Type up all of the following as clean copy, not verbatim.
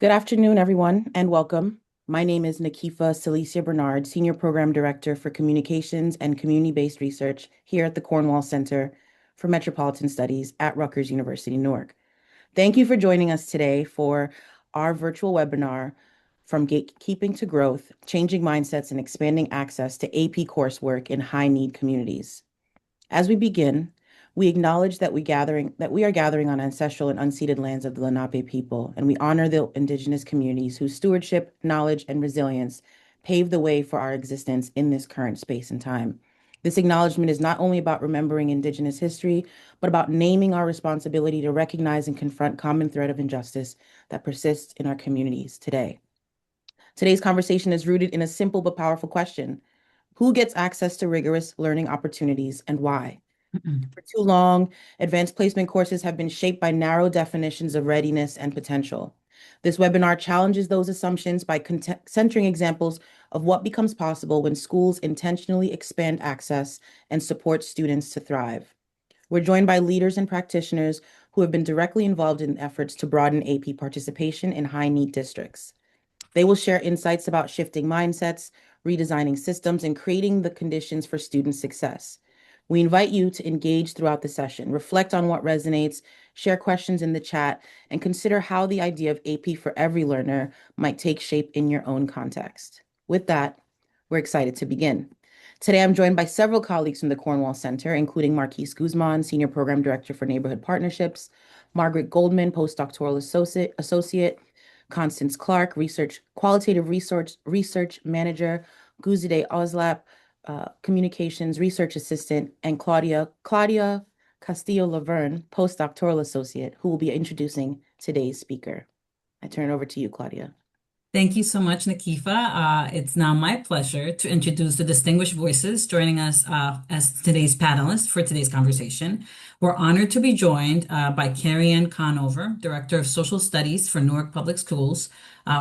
Good afternoon, everyone, and welcome. My name is Nikifa Celicia Bernard, Senior Program Director for Communications and Community-Based Research here at the Cornwall Center for Metropolitan Studies at Rutgers University, Newark. Thank you for joining us today for our virtual webinar, From Gatekeeping to Growth, Changing Mindsets and Expanding Access to AP Coursework in High-Need Communities. As we begin, we acknowledge that we are gathering on ancestral and unceded lands of the Lenape people, and we honor the indigenous communities whose stewardship, knowledge, and resilience pave the way for our existence in this current space and time. This acknowledgement is not only about remembering indigenous history, but about naming our responsibility to recognize and confront common thread of injustice that persists in our communities today. Today's conversation is rooted in a simple but powerful question: who gets access to rigorous learning opportunities and why? For too long, advanced placement courses have been shaped by narrow definitions of readiness and potential. This webinar challenges those assumptions by centering examples of what becomes possible when schools intentionally expand access and support students to thrive. We're joined by leaders and practitioners who have been directly involved in efforts to broaden AP participation in high-need districts. They will share insights about shifting mindsets, redesigning systems, and creating the conditions for student success. We invite you to engage throughout the session, reflect on what resonates, share questions in the chat, and consider how the idea of AP for every learner might take shape in your own context. With that, we're excited to begin. Today, I'm joined by several colleagues from the Cornwall Center, including Marquise Guzman, Senior Program Director for Neighborhood Partnerships, Margaret Goldman, Postdoctoral Associate, Constance Clark, Qualitative Research Manager, Guzide Oslap, Communications Research Assistant, and Claudia Castillo-Laverne, Postdoctoral Associate, who will be introducing today's speaker. I turn it over to you, Claudia. Thank you so much, Nikifa. It's now my pleasure to introduce the distinguished voices joining us as today's panelists for today's conversation. We're honored to be joined by Carynne Connover, Director of Social Studies for Newark Public Schools,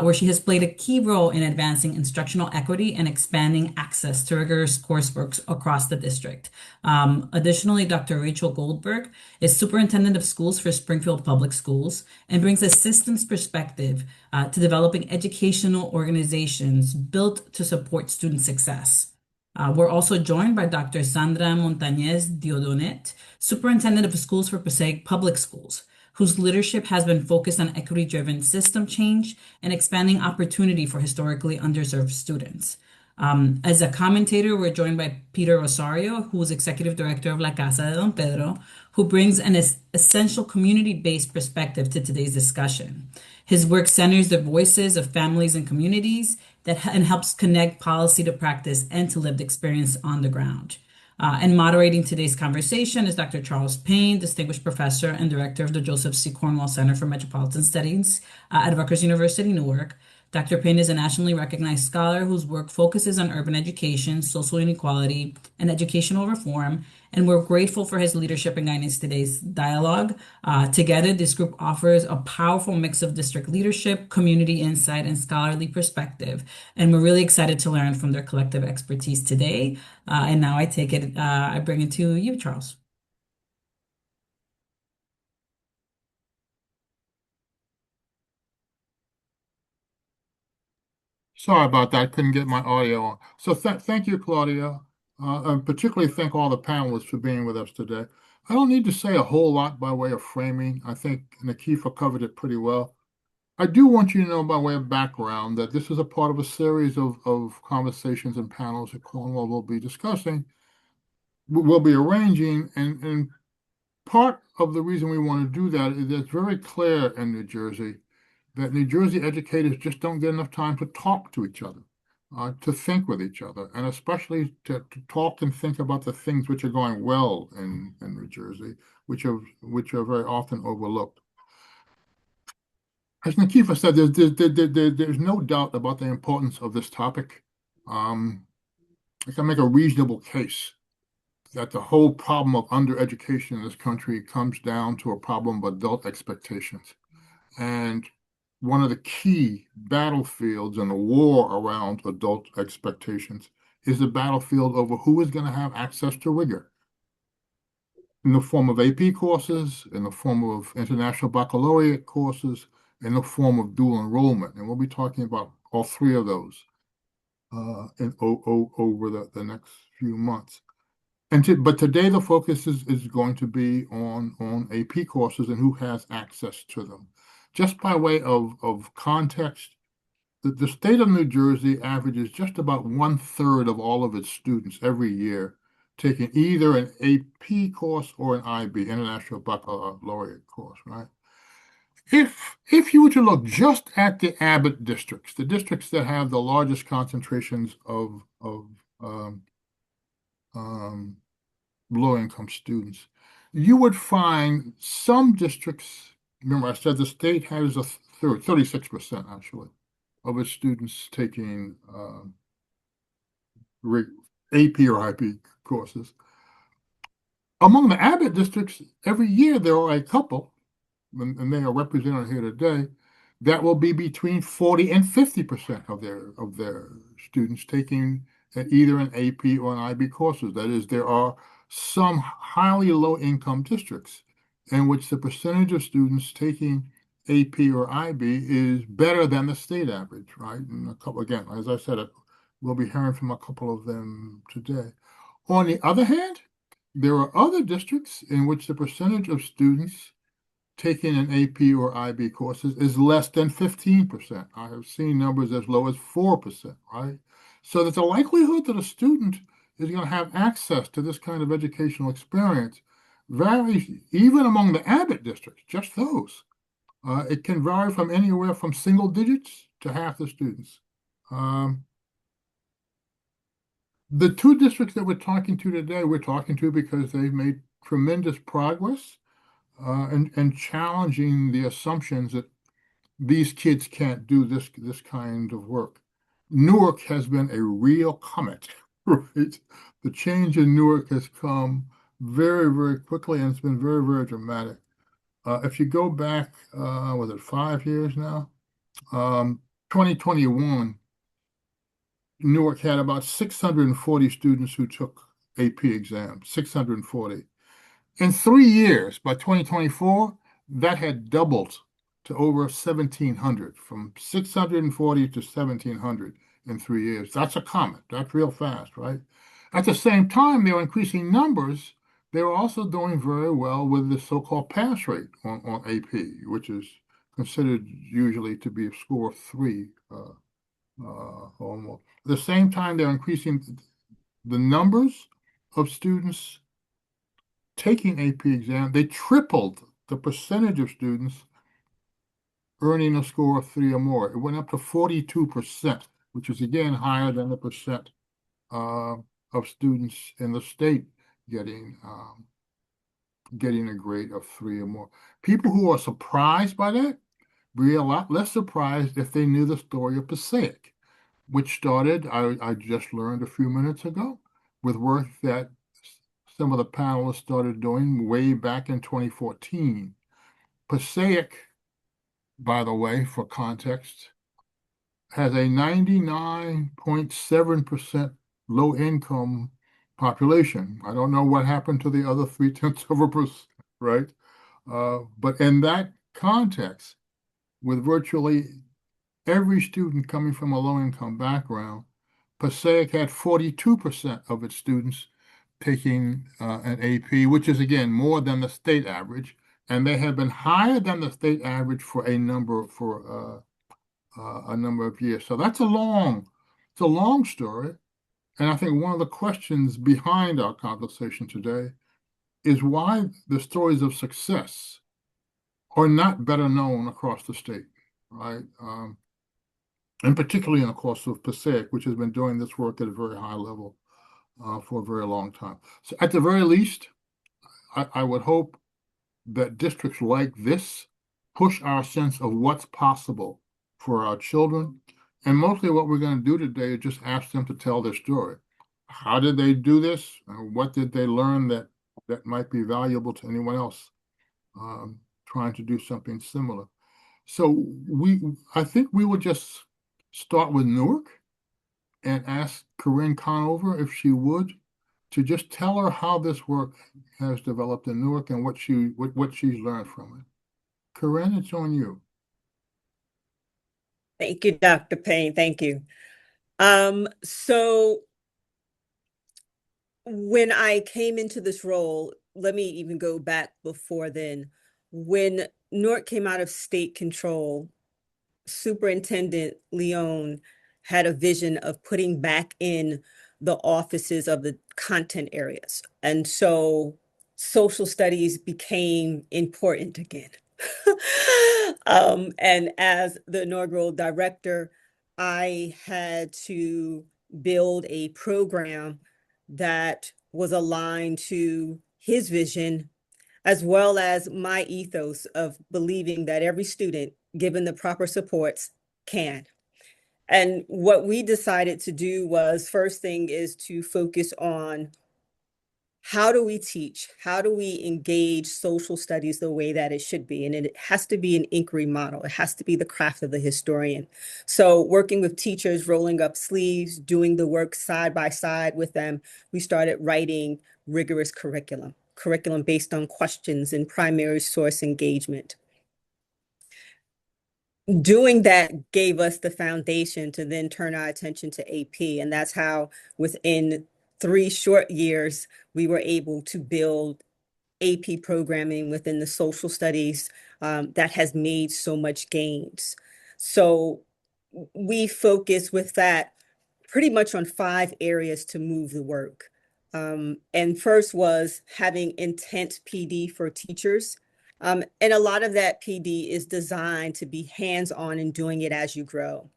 where she has played a key role in advancing instructional equity and expanding access to rigorous coursework across the district. Additionally, Dr. Rachel Goldberg is Superintendent of Schools for Springfield Public Schools and brings a systems perspective to developing educational organizations built to support student success. We're also joined by Dr. Sandra Montanez-Diodonet, Superintendent of Schools for Passaic Public Schools, whose leadership has been focused on equity-driven system change and expanding opportunity for historically underserved students. As a commentator, we're joined by Pedro Rosario, who is Executive Director of La Casa de Don Pedro, who brings an essential community-based perspective to today's discussion. His work centers the voices of families and communities and helps connect policy to practice and to lived experience on the ground. And moderating today's conversation is Dr. Charles Payne, Distinguished Professor and Director of the Joseph C. Cornwall Center for Metropolitan Studies at Rutgers University, Newark. Dr. Payne is a nationally recognized scholar whose work focuses on urban education, social inequality, and educational reform, and we're grateful for his leadership and guidance today's dialogue. Together, this group offers a powerful mix of district leadership, community insight, and scholarly perspective, and we're really excited to learn from their collective expertise today. And now I bring it to you, Charles. Sorry about that. Couldn't get my audio on. So thank you, Claudia. And particularly thank all the panelists for being with us today. I don't need to say a whole lot by way of framing. I think Nikifa covered it pretty well. I do want you to know by way of background that this is a part of a series of conversations and panels that Cornwall will be discussing, we'll be arranging, and part of the reason we want to do that is it's very clear in New Jersey that New Jersey educators just don't get enough time to talk to each other, to think with each other, and especially to talk and think about the things which are going well in New Jersey, which are very often overlooked. As Nikifa said, there's no doubt about the importance of this topic. I can make a reasonable case that the whole problem of undereducation in this country comes down to a problem of adult expectations. And one of the key battlefields in the war around adult expectations is the battlefield over who is going to have access to rigor in the form of AP courses, in the form of international baccalaureate courses, in the form of dual enrollment. And we'll be talking about all three of those over the next few months. But today the focus is going to be on AP courses and who has access to them. Just by way of context, the state of New Jersey averages just about 1/3 of all of its students every year taking either an AP course or an IB, International Baccalaureate course, right? If you were to look just at the Abbott districts, the districts that have the largest concentrations of um, um, low-income students, you would find some districts. Remember, I said the state has a third, 36% actually, of its students taking AP or IB courses. Among the Abbott districts, every year there are a couple, and they are represented here today, that will be between 40 and 50% of their students taking either an AP or an IB courses. That is, there are some highly low-income districts in which the percentage of students taking AP or IB is better than the state average, right? And a couple, again, as I said, we'll be hearing from a couple of them today. On the other hand, there are other districts in which the percentage of students taking an AP or IB courses is less than 15%. I have seen numbers as low as 4%, right? So there's a likelihood that a student is going to have access to this kind of educational experience varies even among the Abbott districts, just those. It can vary from anywhere from single digits to half the students. The two districts that we're talking to today, we're talking to because they've made tremendous progress and challenging the assumptions that these kids can't do this kind of work. Newark has been a real comet, right? The change in Newark has come very, very quickly, and it's been very, very dramatic. If you go back, was it 5 years now? 2021, Newark had about 640 students who took AP exams, 640. In 3 years, by 2024, that had doubled to over 1,700, from 640 to 1,700 in 3 years. That's a comet. That's real fast, right? At the same time, they're increasing numbers. They're also doing very well with the so-called pass rate on AP, which is considered usually to be a score of 3 or more. At the same time, they're increasing the numbers of students taking AP exam. They tripled the percentage of students earning a score of 3 or more. It went up to 42%, which is again higher than the percent of students in the state getting a grade of 3 or more. People who are surprised by that be a lot less surprised if they knew the story of Passaic, which started, I just learned a few minutes ago, with work that some of the panelists started doing way back in 2014. Passaic, by the way, for context, has a 99.7% low income population. I don't know what happened to the other 0.3%, right? But in that context, with virtually every student coming from a low income background, Passaic had 42% of its students taking an AP, which is again more than the state average, and they have been higher than the state average for a number of years. So it's a long story, and I think one of the questions behind our conversation today is why the stories of success are not better known across the state, right? And particularly in the course of Passaic, which has been doing this work at a very high level for a very long time. So at the very least, I would hope that districts like this push our sense of what's possible for our children. And mostly what we're going to do today is just ask them to tell their story. How did they do this? What did they learn that might be valuable to anyone else trying to do something similar? So I think we will just start with Newark and ask Carynne Connover if she would to just tell her how this work has developed in Newark and what she's learned from it. Carynne, it's on you. Thank you, Dr. Payne. Thank you. So when I came into this role, let me even go back before then. When Newark came out of state control, Superintendent Leone had a vision of putting back in the offices of the content areas. And so social studies became important again. And as the inaugural director, I had to build a program that was aligned to his vision, as well as my ethos of believing that every student, given the proper supports, can. And what we decided to do was, first thing is to focus on how do we teach? How do we engage social studies the way that it should be? And it has to be an inquiry model. It has to be the craft of the historian. So working with teachers, rolling up sleeves, doing the work side by side with them, we started writing rigorous curriculum based on questions and primary source engagement. Doing that gave us the foundation to then turn our attention to AP. And that's how within 3 short years, we were able to build AP programming within the social studies that has made so much gains. So we focus with that pretty much on 5 areas to move the work. And first was having intent PD for teachers. And a lot of that PD is designed to be hands-on and doing it as you grow.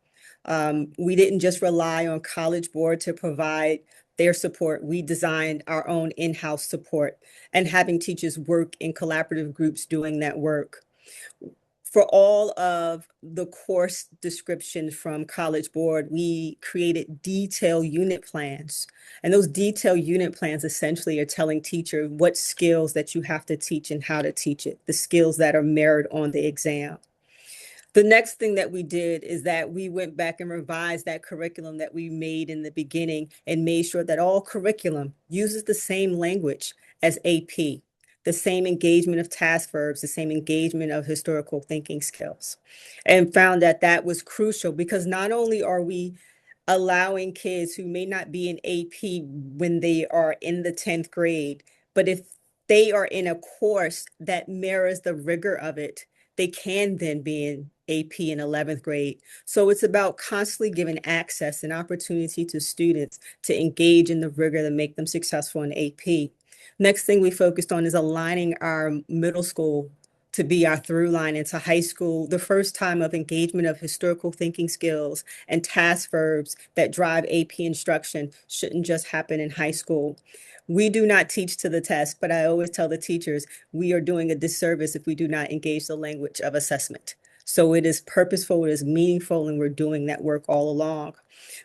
We didn't just rely on College Board to provide their support. We designed our own in-house support and having teachers work in collaborative groups doing that work. For all of the course descriptions from College Board, we created detailed unit plans. And those detailed unit plans essentially are telling teachers what skills that you have to teach and how to teach it, the skills that are mirrored on the exam. The next thing that we did is that we went back and revised that curriculum that we made in the beginning and made sure that all curriculum uses the same language as AP, the same engagement of task verbs, the same engagement of historical thinking skills, and found that that was crucial because not only are we allowing kids who may not be in AP when they are in the 10th grade, but if they are in a course that mirrors the rigor of it, they can then be in AP in 11th grade. So it's about constantly giving access and opportunity to students to engage in the rigor that make them successful in AP. Next thing we focused on is aligning our middle school to be our through line into high school, the first time of engagement of historical thinking skills and task verbs that drive AP instruction shouldn't just happen in high school. We do not teach to the test, but I always tell the teachers we are doing a disservice if we do not engage the language of assessment. So it is purposeful, it is meaningful, and we're doing that work all along.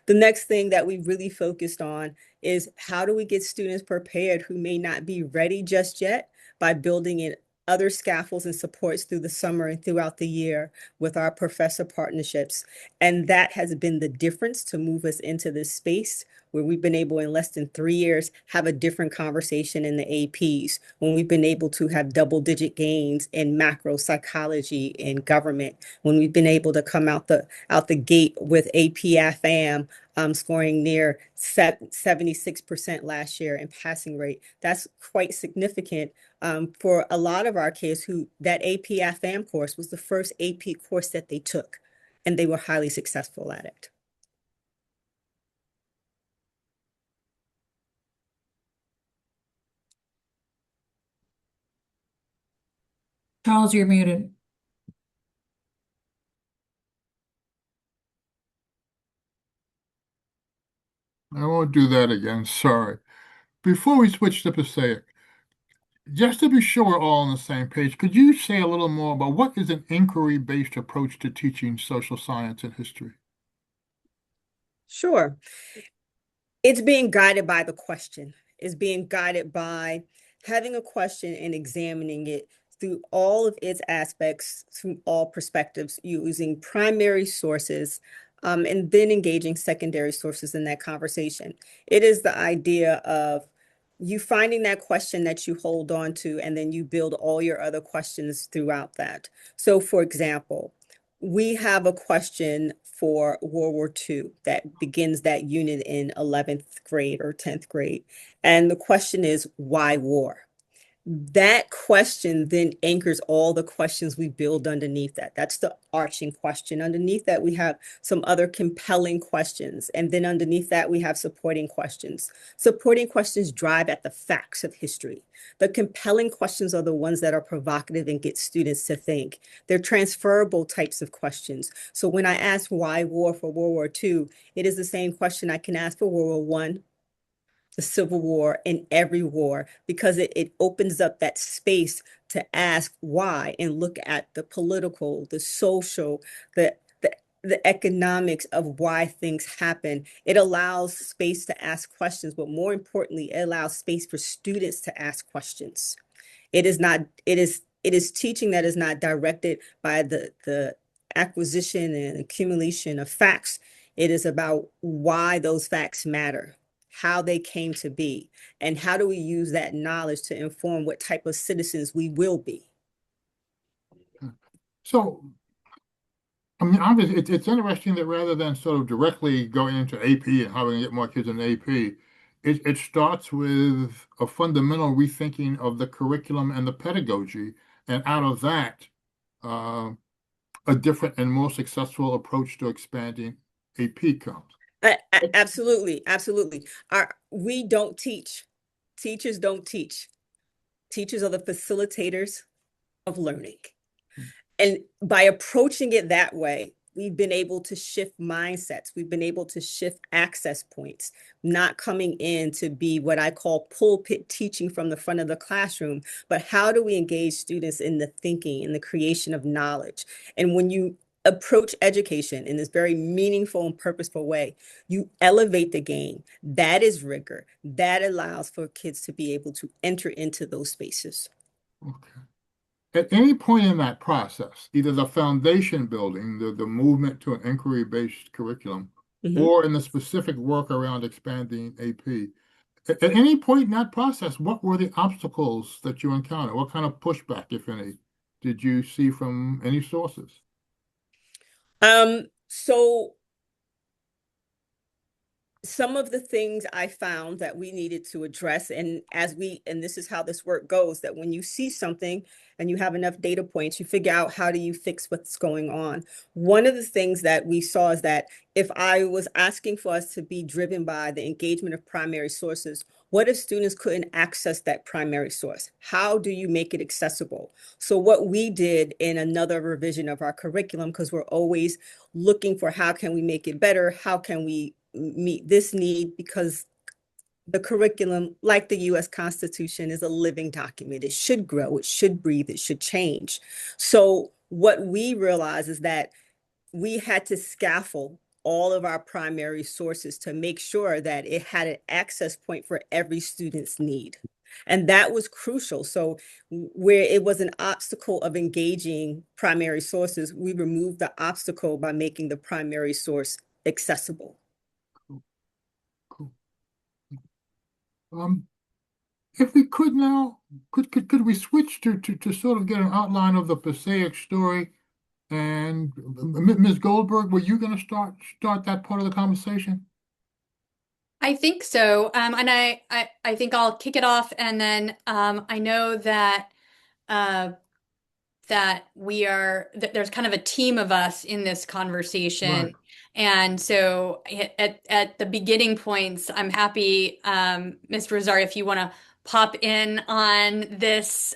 The next thing that we really focused on is how do we get students prepared who may not be ready just yet by building in other scaffolds and supports through the summer and throughout the year with our professor partnerships. And that has been the difference to move us into this space where we've been able in less than 3 years have a different conversation in the APs, when we've been able to have double-digit gains in macro psychology and government, when we've been able to come out the gate with AP FAM scoring near 76% last year in passing rate. That's quite significant for a lot of our kids who that AP FAM course was the first AP course that they took, and they were highly successful at it. Charles, you're muted. I won't do that again, sorry. Before we switch to Passaic, just to be sure we're all on the same page, could you say a little more about what is an inquiry-based approach to teaching social science and history? Sure. It's being guided by the question. It's being guided by having a question and examining it through all of its aspects, through all perspectives, using primary sources, and then engaging secondary sources in that conversation. It is the idea of you finding that question that you hold on to, and then you build all your other questions throughout that. So, for example, we have a question for World War II that begins that unit in 11th grade or 10th grade. And the question is, why war? That question then anchors all the questions we build underneath that. That's the arching question. Underneath that, we have some other compelling questions. And then underneath that, we have supporting questions. Supporting questions drive at the facts of history. The compelling questions are the ones that are provocative and get students to think. They're transferable types of questions. So when I ask why war for World War II, it is the same question I can ask for World War I, the Civil War, and every war, because it opens up that space to ask why and look at the political, the social, the economics of why things happen. It allows space to ask questions, but more importantly, it allows space for students to ask questions. It is teaching that is not directed by the acquisition and accumulation of facts. It is about why those facts matter, how they came to be, and how do we use that knowledge to inform what type of citizens we will be. So, I mean, obviously, it's interesting that rather than sort of directly going into AP and how we can get more kids in AP, it starts with a fundamental rethinking of the curriculum and the pedagogy, and out of that, uh, a different and more successful approach to expanding AP comes. Absolutely, absolutely. We don't teach. Teachers don't teach. Teachers are the facilitators of learning. And by approaching it that way, we've been able to shift mindsets. We've been able to shift access points, not coming in to be what I call pulpit teaching from the front of the classroom, but how do we engage students in the thinking, in the creation of knowledge? And when you approach education in this very meaningful and purposeful way, you elevate the game. That is rigor. That allows for kids to be able to enter into those spaces. Okay. At any point in that process, either the foundation building, the movement to an inquiry-based curriculum, or in the specific work around expanding AP, at any point in that process, what were the obstacles that you encountered? What kind of pushback, if any, did you see from any sources? So some of the things I found that we needed to address, and this is how this work goes, that when you see something and you have enough data points, you figure out how do you fix what's going on. One of the things that we saw is that if I was asking for us to be driven by the engagement of primary sources, what if students couldn't access that primary source? How do you make it accessible? So what we did in another revision of our curriculum, because we're always looking for how can we make it better, how can we meet this need, because the curriculum, like the US Constitution, is a living document. It should grow, it should breathe, it should change. So what we realized is that we had to scaffold all of our primary sources to make sure that it had an access point for every student's need. And that was crucial. So where it was an obstacle of engaging primary sources, we removed the obstacle by making the primary source accessible. Cool. If we could now, could we switch to sort of get an outline of the Passaic story? And Ms. Goldberg, were you going to start that part of the conversation? I think so. And I think I'll kick it off, and then I know that that there's kind of a team of us in this conversation. Right. And so at the beginning points, I'm happy, Mr. Rosario, if you want to pop in on this,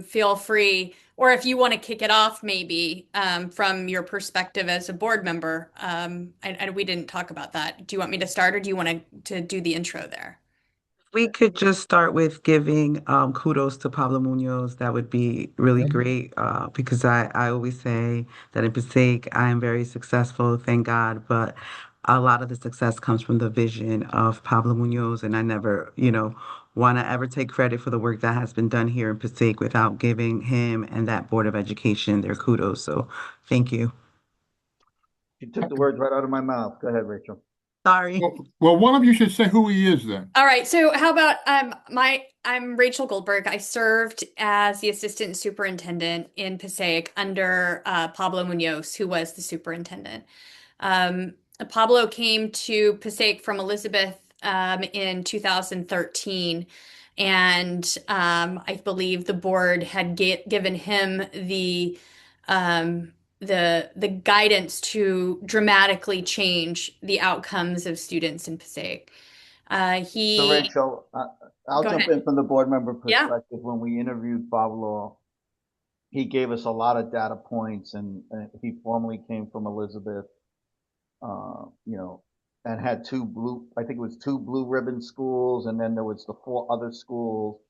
feel free. Or if you want to kick it off, maybe from your perspective as a board member. We didn't talk about that. Do you want me to start, or do you want to do the intro there? We could just start with giving kudos to Pablo Munoz. That would be really great because I always say that in Passaic, I am very successful, thank God, but a lot of the success comes from the vision of Pablo Munoz, and I never, want to ever take credit for the work that has been done here in Passaic without giving him and that Board of Education their kudos. So thank you. You took the words right out of my mouth. Go ahead, Rachel. Sorry. Well, one of you should say who he is then. All right. So how about I'm Rachel Goldberg. I served as the assistant superintendent in Passaic under Pablo Munoz, who was the superintendent. Pablo came to Passaic from Elizabeth in 2013, and I believe the board had given him the guidance to dramatically change the outcomes of students in Passaic. So He Rachel, I'll Go jump ahead. in from the board member Yeah. perspective. When we interviewed Pablo, he gave us a lot of data points, and he formerly came from Elizabeth, you know, and had I think it was two blue ribbon schools, and then there was the four other schools.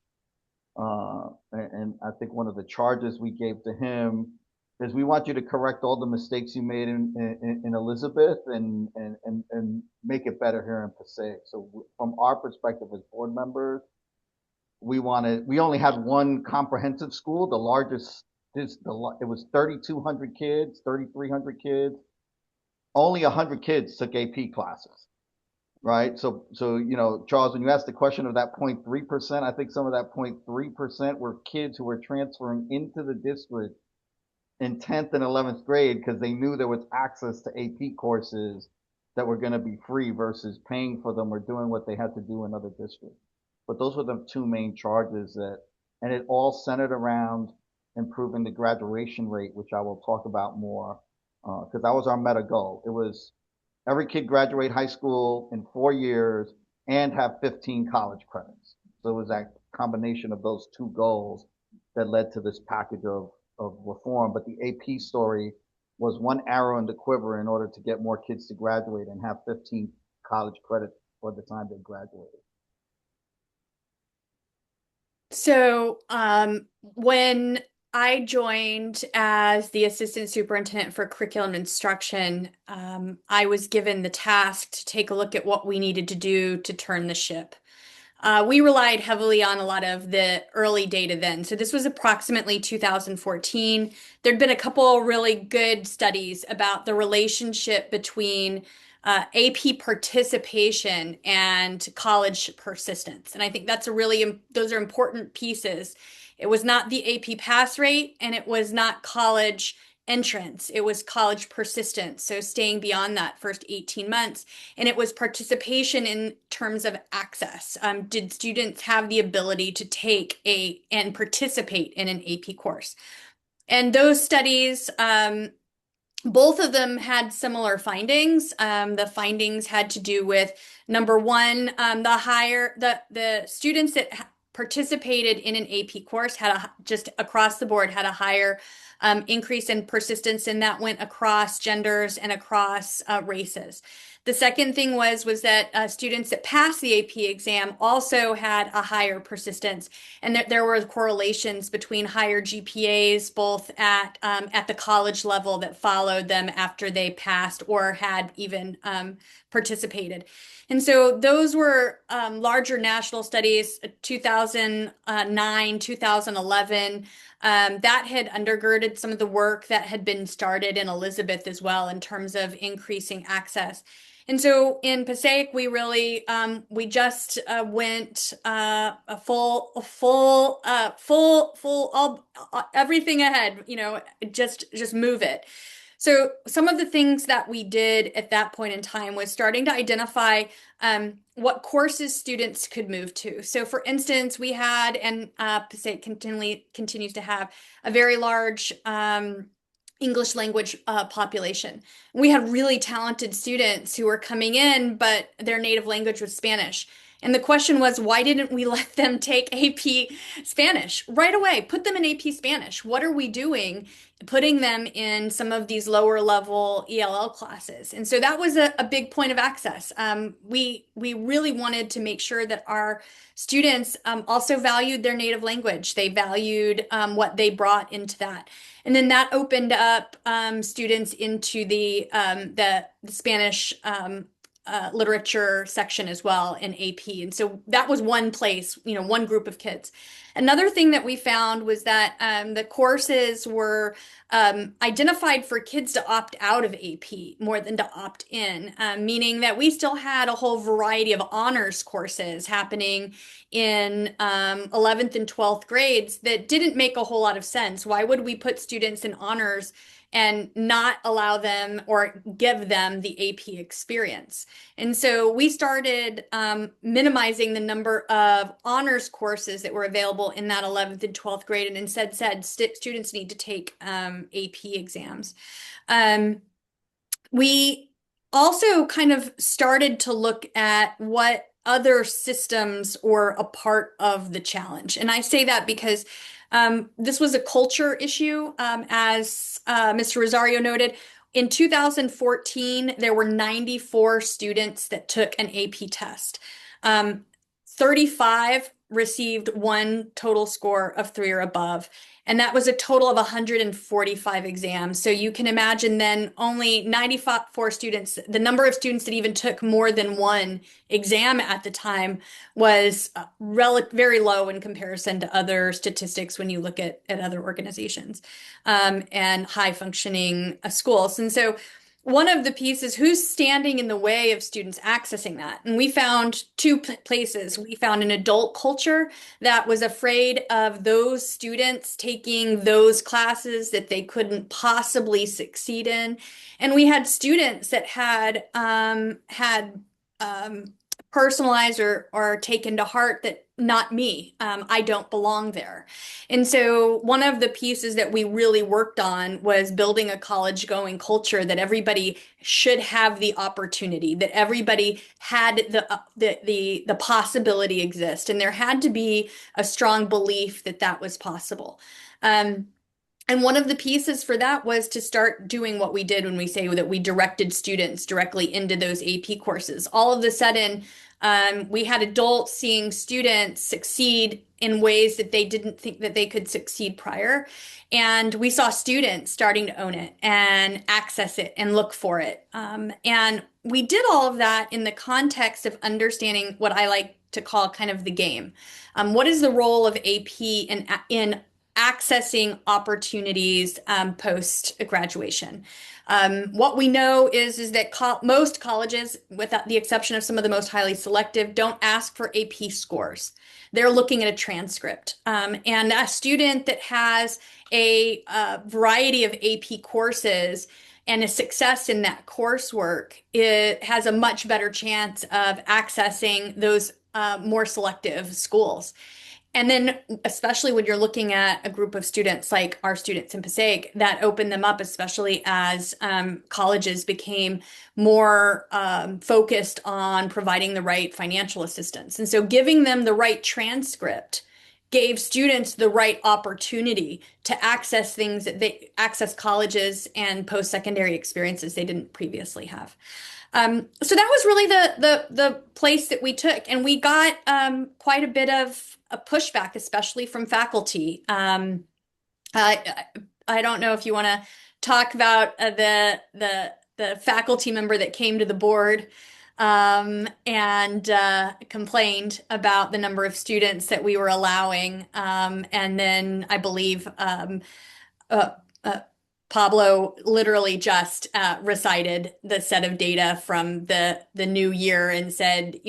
And I think one of the charges we gave to him is we want you to correct all the mistakes you made in Elizabeth and make it better here in Passaic. So from our perspective as board members, we only had one comprehensive school, the largest, it was 3,200 kids, 3,300 kids. Only 100 kids took AP classes, right? So Charles, when you asked the question of that 0.3%, I think some of that 0.3% were kids who were transferring into the district in 10th and 11th grade because they knew there was access to AP courses that were going to be free versus paying for them or doing what they had to do in other districts. But those were the two main charges and it all centered around improving the graduation rate, which I will talk about more, because that was our meta goal. It was every kid graduate high school in 4 years and have 15 college credits. So it was that combination of those two goals that led to this package of reform. But the AP story was one arrow in the quiver in order to get more kids to graduate and have 15 college credits by the time they graduated. So, when I joined as the assistant superintendent for curriculum instruction, I was given the task to take a look at what we needed to do to turn the ship. We relied heavily on a lot of the early data then. So this was approximately 2014. There'd been a couple really good studies about the relationship between AP participation and college persistence. And I think those are important pieces. It was not the AP pass rate, and it was not college entrance. It was college persistence. So staying beyond that first 18 months. And it was participation in terms of access. Did students have the ability to take and participate in an AP course? And those studies, both of them had similar findings. The findings had to do with number one, the students that participated in an AP course just across the board had a higher increase in persistence, and that went across genders and across races. The second thing was that students that passed the AP exam also had a higher persistence, and there were correlations between higher GPAs both at the college level that followed them after they passed or had even participated. And so those were larger national studies, 2009, 2011. That had undergirded some of the work that had been started in Elizabeth as well in terms of increasing access. And so in Passaic, we really we just went a full everything ahead. Just move it. So some of the things that we did at that point in time was starting to identify what courses students could move to. So for instance, we had, and Passaic continues to have, a very large English language population. We had really talented students who were coming in, but their native language was Spanish. And the question was, why didn't we let them take AP Spanish right away? Put them in AP Spanish. What are we doing putting them in some of these lower level ELL classes? And so that was a big point of access. We really wanted to make sure that our students also valued their native language. They valued what they brought into that. And then that opened up students into the Spanish literature section as well in AP. And so that was one place, one group of kids. Another thing that we found was that the courses were identified for kids to opt out of AP more than to opt in, meaning that we still had a whole variety of honors courses happening in 11th and 12th grades that didn't make a whole lot of sense. Why would we put students in honors and not allow them or give them the AP experience? And so we started minimizing the number of honors courses that were available in that 11th and 12th grade, and instead said students need to take AP exams. We also kind of started to look at what other systems were a part of the challenge. And I say that because this was a culture issue, as Mr. Rosario noted. In 2014, there were 94 students that took an AP test. 35 received one total score of 3 or above, and that was a total of 145 exams. So you can imagine then only 94 students, the number of students that even took more than one exam at the time was very low in comparison to other statistics when you look at other organizations and high functioning schools. And so one of the pieces, who's standing in the way of students accessing that? And we found two places. We found an adult culture that was afraid of those students taking those classes that they couldn't possibly succeed in. And we had students that had personalized or taken to heart that not me, I don't belong there. And so one of the pieces that we really worked on was building a college going culture that everybody should have the opportunity, that everybody had the possibility exist. And there had to be a strong belief that that was possible. And one of the pieces for that was to start doing what we did when we say that we directed students directly into those AP courses. All of a sudden, we had adults seeing students succeed in ways that they didn't think that they could succeed prior. And we saw students starting to own it and access it and look for it. And we did all of that in the context of understanding what I like to call kind of the game. What is the role of AP in accessing opportunities post-graduation? What we know is that most colleges, without the exception of some of the most highly selective, don't ask for AP scores. They're looking at a transcript. And a student that has a variety of AP courses and a success in that coursework, it has a much better chance of accessing those more selective schools. And then, especially when you're looking at a group of students like our students in Passaic, that opened them up, especially as colleges became more focused on providing the right financial assistance. And so giving them the right transcript gave students the right opportunity to access things that they access colleges and post-secondary experiences they didn't previously have. So that was really the place that we took, and we got quite a bit of a pushback, especially from faculty. I don't know if you want to talk about the faculty member that came to the board and complained about the number of students that we were allowing, and then I believe Pablo literally just recited the set of data from the new year and said,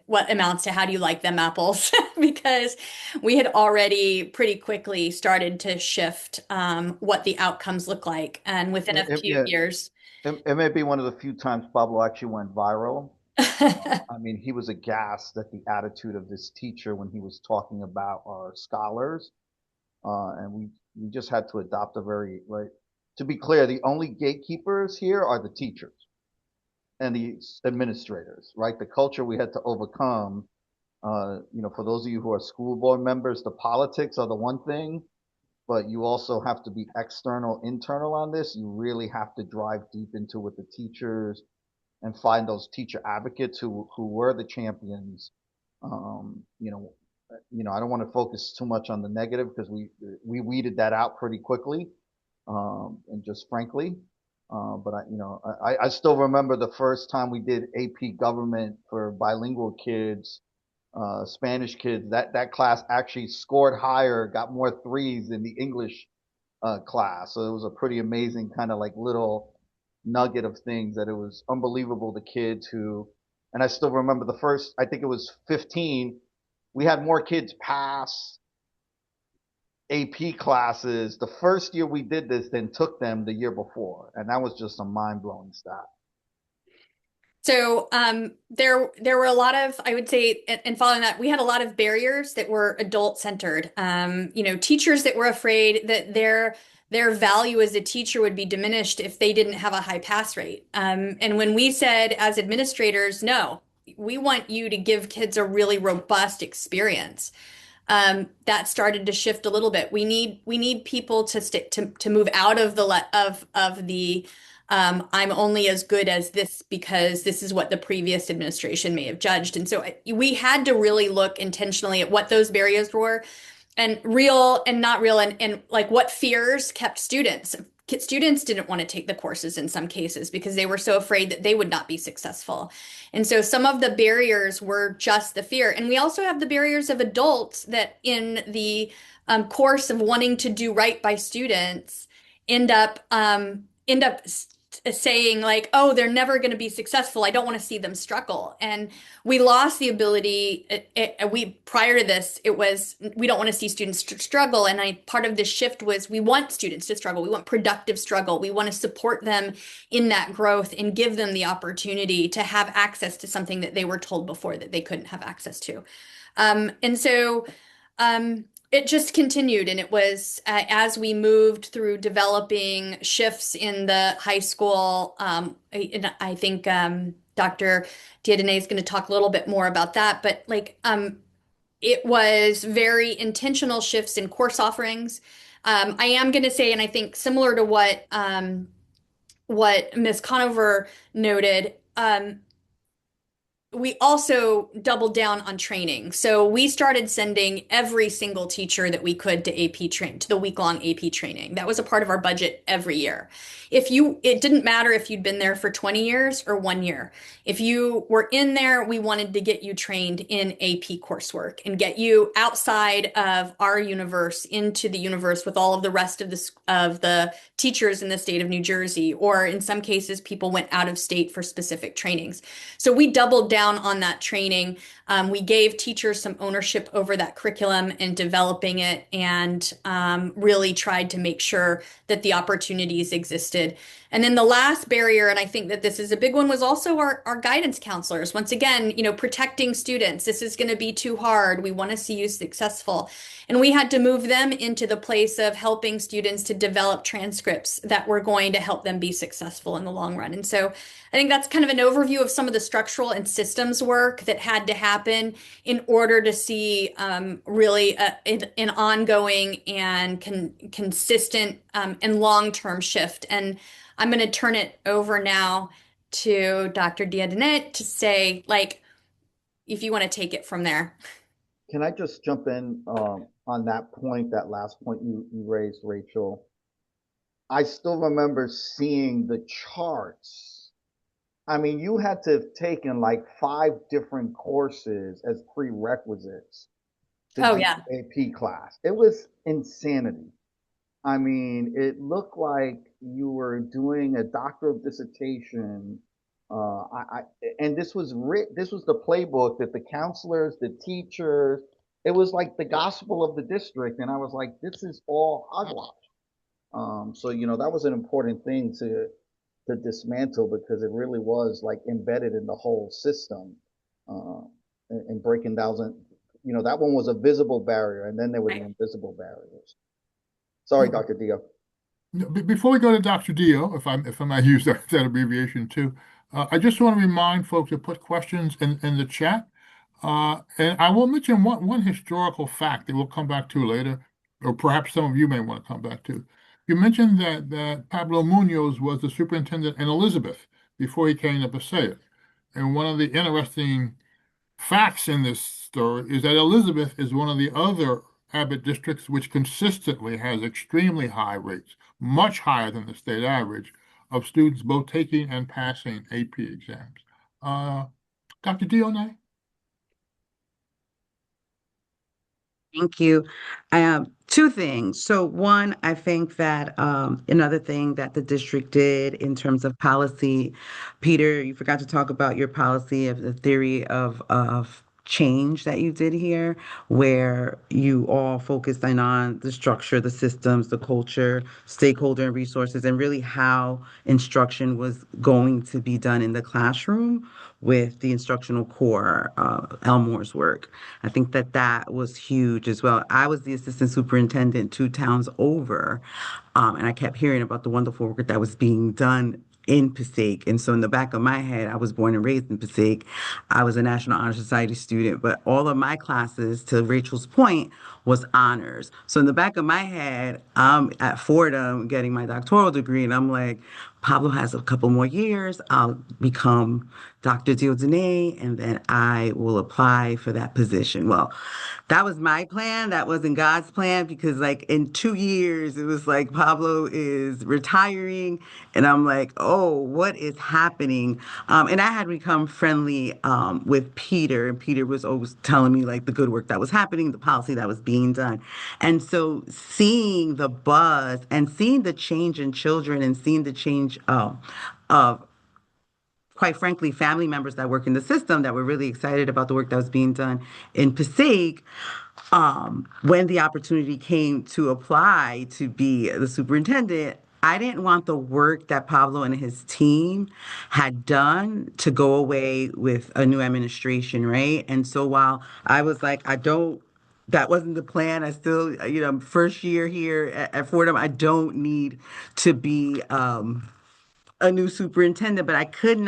what amounts to how do you like them apples? Because we had already pretty quickly started to shift what the outcomes look like. And within a few years. It may be one of the few times Pablo actually went viral. I mean, he was aghast at the attitude of this teacher when he was talking about our scholars. And we just had to adopt to be clear, the only gatekeepers here are the teachers and the administrators, right? The culture we had to overcome, for those of you who are school board members, the politics are the one thing, but you also have to be external, internal on this. You really have to drive deep into with the teachers and find those teacher advocates who were the champions. I don't want to focus too much on the negative because we weeded that out pretty quickly. And just frankly, But I still remember the first time we did AP government for bilingual kids, Spanish kids. That class actually scored higher, got more threes than the English class. So it was a pretty amazing kind of like little nugget of things that it was unbelievable. The kids who, and I still remember the first, I think it was 15. We had more kids pass AP classes the first year we did this than took them the year before. And that was just a mind blowing stat. So there were a lot of, I would say, and following that, we had a lot of barriers that were adult centered. Teachers that were afraid that their value as a teacher would be diminished if they didn't have a high pass rate. And when we said as administrators, no, we want you to give kids a really robust experience. That started to shift a little bit. We need people to stick to move out of the I'm only as good as this because this is what the previous administration may have judged. And so we had to really look intentionally at what those barriers were and real and not real and like what fears kept students. Students didn't want to take the courses in some cases because they were so afraid that they would not be successful. And so some of the barriers were just the fear. And we also have the barriers of adults that in the course of wanting to do right by students end up saying like, oh, they're never going to be successful. I don't want to see them struggle. And we lost the ability. Prior to this, it was we don't want to see students struggle. And part of this shift was we want students to struggle. We want productive struggle. We want to support them in that growth and give them the opportunity to have access to something that they were told before that they couldn't have access to. It just continued, and it was as we moved through developing shifts in the high school. And I think Dr. Diodonet is going to talk a little bit more about that, but it was very intentional shifts in course offerings. I am going to say, and I think similar to what Ms. Connover noted, we also doubled down on training. So we started sending every single teacher that we could to the week-long AP training. That was a part of our budget every year. It didn't matter if you'd been there for 20 years or 1 year. If you were in there, we wanted to get you trained in AP coursework and get you outside of our universe into the universe with all of the rest of the teachers in the state of New Jersey, or in some cases, people went out of state for specific trainings. So we doubled down on that training. We gave teachers some ownership over that curriculum and developing it, and really tried to make sure that the opportunities existed. And then the last barrier, and I think that this is a big one, was also our guidance counselors. Once again, protecting students. This is going to be too hard. We want to see you successful. And we had to move them into the place of helping students to develop transcripts that were going to help them be successful in the long run. And so I think that's kind of an overview of some of the structural and systems work that had to happen in order to see really an ongoing and consistent and long-term shift. And I'm going to turn it over now to Dr. Diodonet to say, if you want to take it from there. Can I just jump in on that point, that last point you raised, Rachel? I still remember seeing the charts. I mean, you had to have taken like 5 different courses as prerequisites to do yeah. AP class. It was insanity. I mean, it looked like you were doing a doctoral dissertation. And this was the playbook that the counselors, the teachers, it was like the gospel of the district. And I was like, this is all hogwash. So, that was an important thing to dismantle, because it really was like embedded in the whole system, and breaking down, that one was a visible barrier, and then there were the invisible barriers. Sorry, Dr. Dio. Before we go to Dr. Dio, if I might use that abbreviation too, I just want to remind folks to put questions in the chat. And I will mention one historical fact that we'll come back to later, or perhaps some of you may want to come back to. You mentioned that Pablo Munoz was the superintendent in Elizabeth before he came to Passaic. And one of the interesting facts in this story is that Elizabeth is one of the other Abbott districts which consistently has extremely high rates, much higher than the state average, of students both taking and passing AP exams. Dr. Dionet? Thank you. Two things. So one, I think that another thing that the district did in terms of policy, Peter, you forgot to talk about your policy of the theory of change that you did here, where you all focused in on the structure, the systems, the culture, stakeholder and resources, and really how instruction was going to be done in the classroom with the instructional core, Elmore's work. I think that that was huge as well. I was the assistant superintendent 2 towns over, and I kept hearing about the wonderful work that was being done in Passaic. And so in the back of my head, I was born and raised in Passaic. I was a National Honor Society student, but all of my classes, to Rachel's point, was honors. So in the back of my head, I'm at Fordham getting my doctoral degree, and I'm like, Pablo has a couple more years. I'll become Dr. Diodonet, and then I will apply for that position. Well, that was my plan. That wasn't God's plan because, like, in 2 years, it was like Pablo is retiring, and I'm like, oh, what is happening? And I had become friendly with Peter, and Peter was always telling me like the good work that was happening, the policy that was being done. And so seeing the buzz and seeing the change in children and seeing the change of quite frankly, family members that work in the system that were really excited about the work that was being done in Passaic, when the opportunity came to apply to be the superintendent, I didn't want the work that Pablo and his team had done to go away with a new administration, right? And so while I was like, that wasn't the plan. I still, first year here at Fordham, I don't need to be a new superintendent, but I couldn't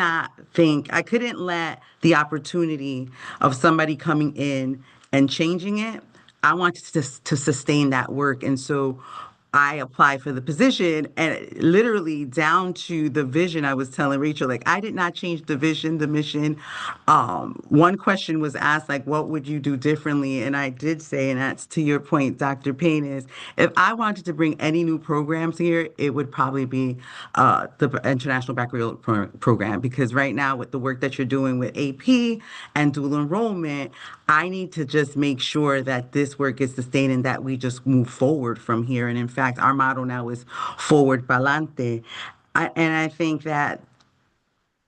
let the opportunity of somebody coming in and changing it. I wanted to sustain that work. And so I applied for the position and literally down to the vision. I was telling Rachel, like, I did not change the vision, the mission. One question was asked, like, what would you do differently? And I did say, and that's to your point, Dr. Payne, is if I wanted to bring any new programs here, it would probably be the International Baccalaureate program, because right now with the work that you're doing with AP and dual enrollment, I need to just make sure that this work is sustained and that we just move forward from here. And in fact, our motto now is forward pa'lante. And I think that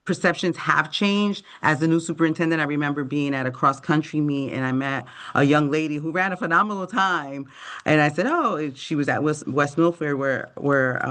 perceptions have changed. As the new superintendent, I remember being at a cross-country meet and I met a young lady who ran a phenomenal time. And I said, oh, she was at West Milford where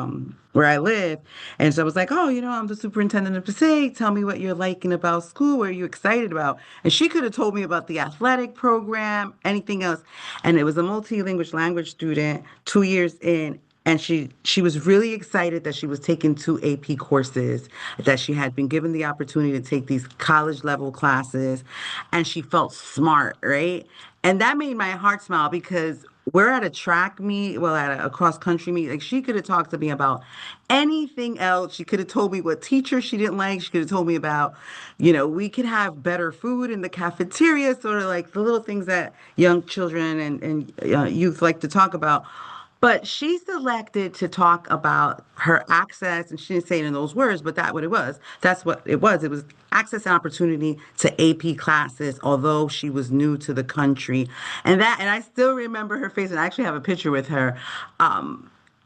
I live. And so I was like, oh, I'm the superintendent of Passaic. Tell me what you're liking about school. What are you excited about? And she could have told me about the athletic program, anything else. And it was a multi-language language student, 2 years in. And she was really excited that she was taking 2 AP courses, that she had been given the opportunity to take these college level classes, and she felt smart, right? And that made my heart smile because we're at a track meet, well, at a cross country meet. Like, she could have talked to me about anything else. She could have told me what teacher she didn't like. She could have told me about, we could have better food in the cafeteria, sort of like the little things that young children and youth like to talk about. But she selected to talk about her access, and she didn't say it in those words, but that's what it was. That's what it was. It was access and opportunity to AP classes, although she was new to the country. And I still remember her face, and I actually have a picture with her.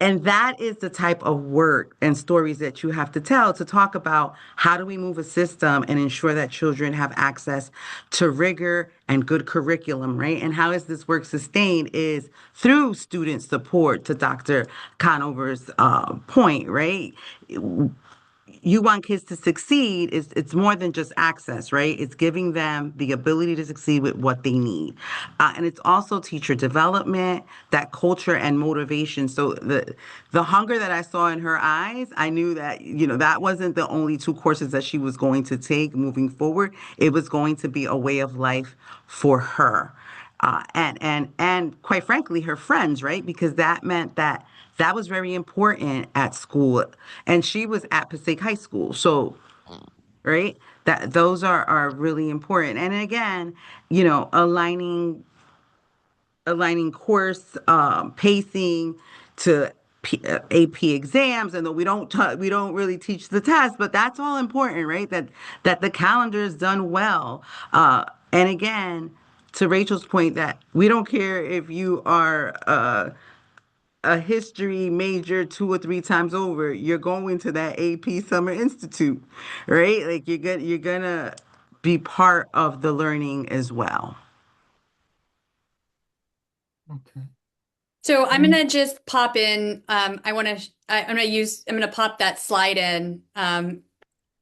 And that is the type of work and stories that you have to tell to talk about how do we move a system and ensure that children have access to rigor and good curriculum, right? And how is this work sustained is through student support, to Dr. Connover's point, right? You want kids to succeed, it's more than just access, right? It's giving them the ability to succeed with what they need. And it's also teacher development, that culture and motivation. So the hunger that I saw in her eyes, I knew that, that wasn't the only 2 courses that she was going to take moving forward. It was going to be a way of life for her. And quite frankly, her friends, right? Because that meant that was very important at school. And she was at Passaic High School. So, right, that those are really important. And again, aligning course pacing to AP exams, and though we don't really teach the test, but that's all important, right? That the calendar is done well. And again, to Rachel's point, that we don't care if you are a history major 2 or 3 times over, you're going to that AP Summer Institute, right? Like you're gonna be part of the learning as well. Okay. So I'm gonna just pop in. I'm gonna pop that slide in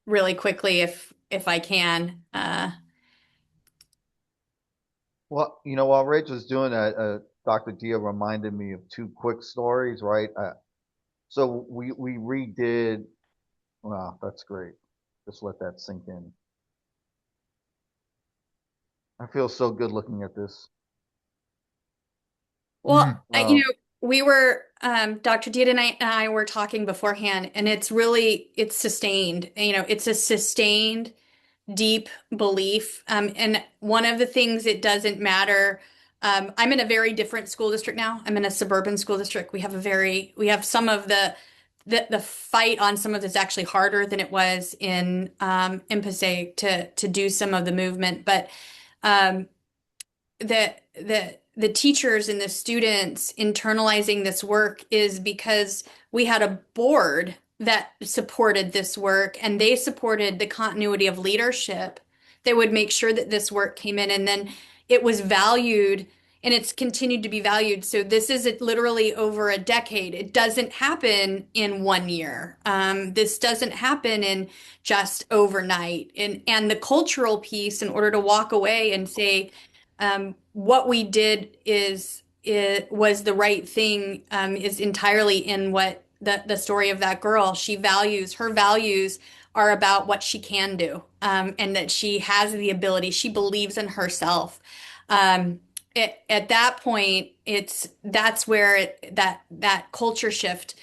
really quickly if I can. Well, while Rachel's doing that, Dr. Dia reminded me of two quick stories, right? So we redid. Wow, that's great. Just let that sink in. I feel so good looking at this. Well, Mm. we were Dr. Dieta and I were talking beforehand, and it's sustained. It's a sustained deep belief. And one of the things, it doesn't matter. I'm in a very different school district now. I'm in a suburban school district. We have some of the fight on some of this actually harder than it was in Passaic to do some of the movement. But um, the teachers and the students internalizing this work is because we had a board that supported this work, and they supported the continuity of leadership. They would make sure that this work came in, and then it was valued, and it's continued to be valued. So this is literally over a decade. It doesn't happen in 1 year. This doesn't happen in just overnight. And the cultural piece, in order to walk away and say, what we did it was the right thing, is entirely in what the story of that girl. Her values are about what she can do, and that she has the ability. She believes in herself. At that point, that's where that culture shift,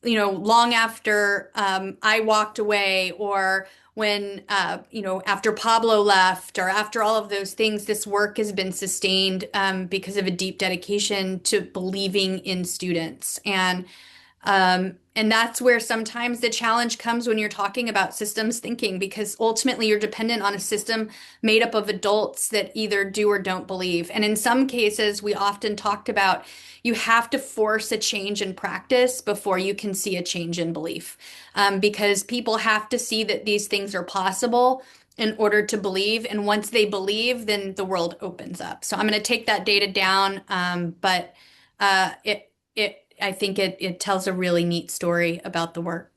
long after I walked away, or when after Pablo left, or after all of those things, this work has been sustained because of a deep dedication to believing in students. And that's where sometimes the challenge comes when you're talking about systems thinking, because ultimately you're dependent on a system made up of adults that either do or don't believe. And in some cases, we often talked about, you have to force a change in practice before you can see a change in belief, because people have to see that these things are possible in order to believe. And once they believe, then the world opens up. So I'm going to take that data down, but I think it tells a really neat story about the work.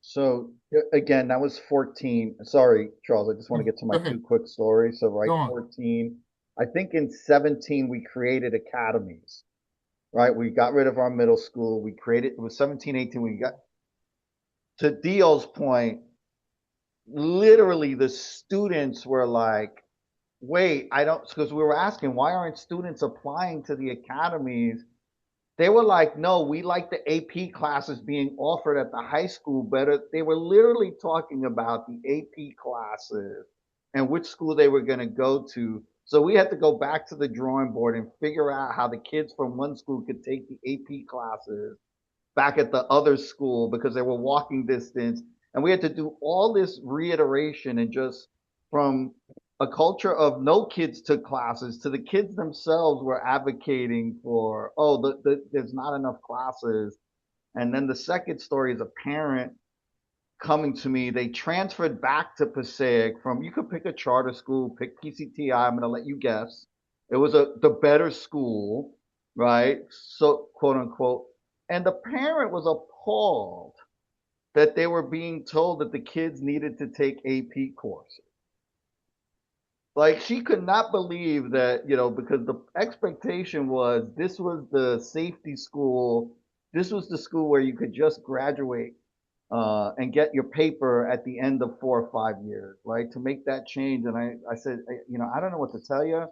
So again, that was 14. Sorry, Charles, I just want to get to my two quick stories. So 14. I think in 17 we created academies, right? We got rid of our middle school. It was 17, 18. We got, to Dio's point, literally the students were like, wait, because we were asking, why aren't students applying to the academies? They were like, no, we like the AP classes being offered at the high school better. They were literally talking about the AP classes and which school they were going to go to. So we had to go back to the drawing board and figure out how the kids from one school could take the AP classes back at the other school because they were walking distance. And we had to do all this reiteration, and just from a culture of no kids took classes to the kids themselves were advocating for, there's not enough classes. And then the second story is a parent coming to me. They transferred back to Passaic from, you could pick a charter school, pick PCTI, I'm going to let you guess. It was the better school, right? So, quote unquote. And the parent was appalled that they were being told that the kids needed to take AP courses. Like, she could not believe that, because the expectation was this was the safety school. This was the school where you could just graduate and get your paper at the end of 4 or 5 years, right? To make that change. And I said, I don't know what to tell you.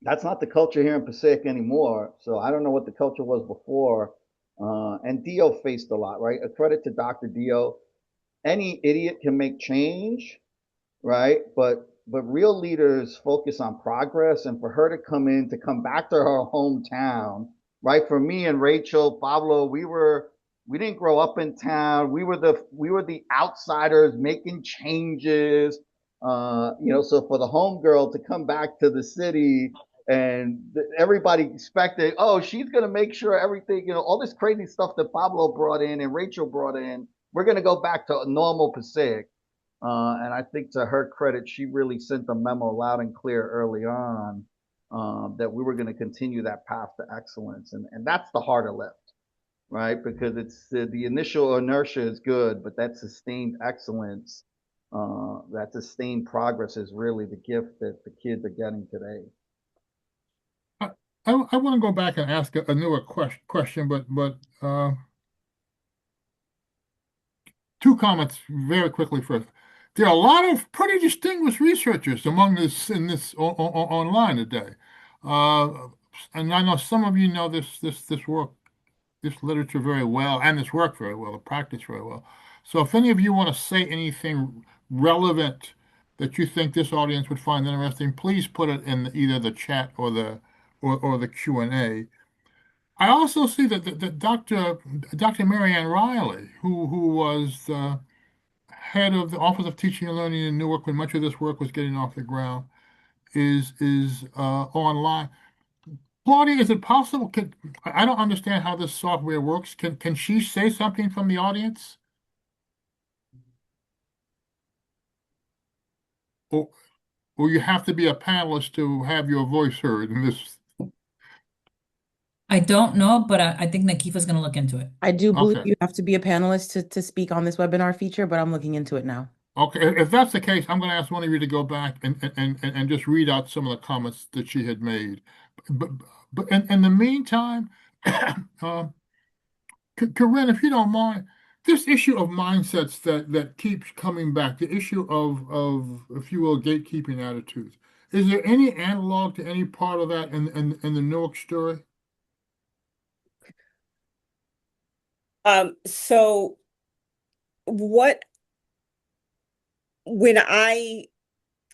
That's not the culture here in Passaic anymore. So I don't know what the culture was before. And Dio faced a lot, right? A credit to Dr. Dio. Any idiot can make change, right? But real leaders focus on progress. And for her to come back to her hometown, right? For me and Rachel, Pablo, we didn't grow up in town. We were the outsiders making changes. So for the homegirl to come back to the city and everybody expected, oh, she's gonna make sure everything, all this crazy stuff that Pablo brought in and Rachel brought in, we're gonna go back to a normal Passaic. And I think to her credit, she really sent the memo loud and clear early on, that we were going to continue that path to excellence. And that's the harder lift, right? Because it's the initial inertia is good, but that sustained excellence, that sustained progress is really the gift that the kids are getting today. I want to go back and ask a newer question, but two comments very quickly first. There are a lot of pretty distinguished researchers among this in this online today, uh, and I know some of you know this work, this literature very well, and this work very well, the practice very well. So, if any of you want to say anything relevant that you think this audience would find interesting, please put it in either the chat or the Q&A. I also see that Dr. Marianne Riley, who was head of the Office of Teaching and Learning in Newark when much of this work was getting off the ground, is online. Claudia, is it possible? I don't understand how this software works. Can she say something from the audience? Or, or you have to be a panelist to have your voice heard in this? I don't know, but I think Nakifa's going to look into it. I do believe Okay. you have to be a panelist to speak on this webinar feature, but I'm looking into it now. Okay, if that's the case, I'm going to ask one of you to go back and just read out some of the comments that she had made. But, but in the meantime, um, Carynne, if you don't mind, this issue of mindsets that keeps coming back, the issue of, if you will, gatekeeping attitudes. Is there any analog to any part of that in the Newark story? So when I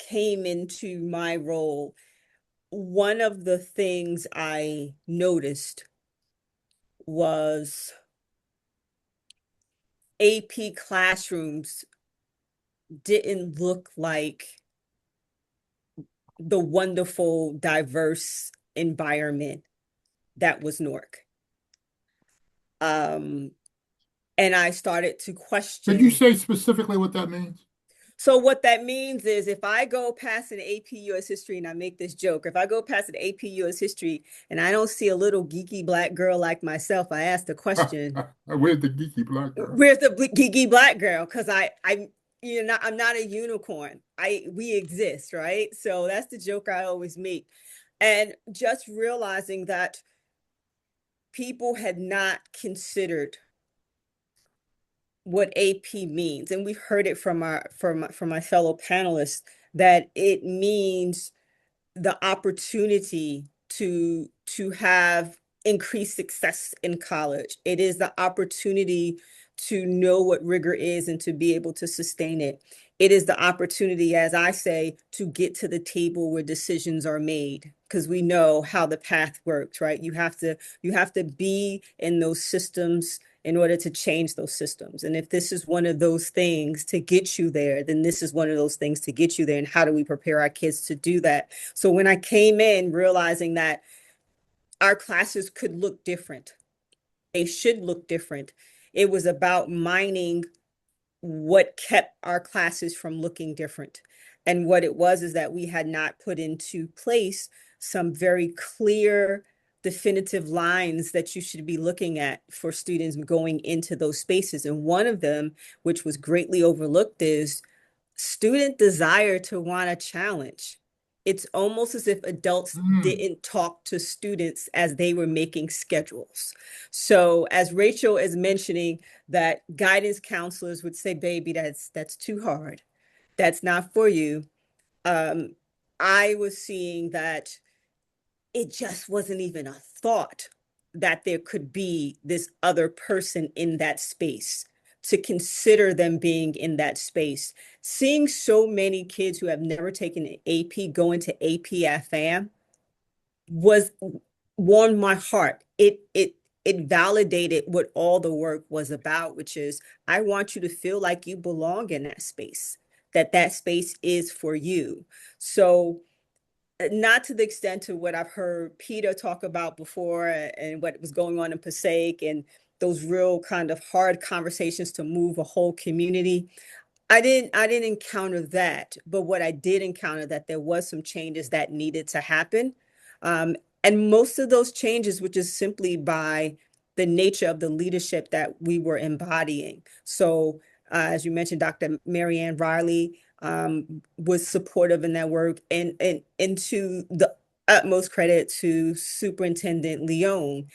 came into my role, one of the things I noticed was AP classrooms didn't look like the wonderful, diverse environment that was Newark. And I started to question. Could you say specifically what that means? So what that means is if I go past an AP US history, and I make this joke, if I go past an AP US history and I don't see a little geeky Black girl like myself, I ask the question, Where's the geeky Black girl? where's the geeky Black girl? Because I'm not a unicorn. We exist, right? So that's the joke I always make. And just realizing that people had not considered what AP means, and we've heard it from my fellow panelists, that it means the opportunity to have increased success in college. It is the opportunity to know what rigor is and to be able to sustain it. It is the opportunity, as I say, to get to the table where decisions are made, because we know how the path works, right? You have to be in those systems in order to change those systems. And if this is one of those things to get you there, then this is one of those things to get you there. And how do we prepare our kids to do that? So when I came in realizing that our classes could look different, they should look different, it was about mining what kept our classes from looking different. And what it was is that we had not put into place some very clear, definitive lines that you should be looking at for students going into those spaces. And one of them, which was greatly overlooked, is student desire to want a challenge. It's almost as if adults didn't talk to students as they were making schedules. So as Rachel is mentioning, that guidance counselors would say, baby, that's too hard. That's not for you. I was seeing that it just wasn't even a thought that there could be this other person in that space, to consider them being in that space. Seeing so many kids who have never taken an AP go into AP FAM was warmed my heart. It validated what all the work was about, which is I want you to feel like you belong in that space, that space is for you. So not to the extent to what I've heard Peter talk about before and what was going on in Passaic and those real kind of hard conversations to move a whole community. I didn't encounter that, but what I did encounter that there was some changes that needed to happen. Um, and most of those changes were just simply by the nature of the leadership that we were embodying. So, as you mentioned, Dr. Marianne Riley was supportive in that work, and to the utmost credit to Superintendent Leone.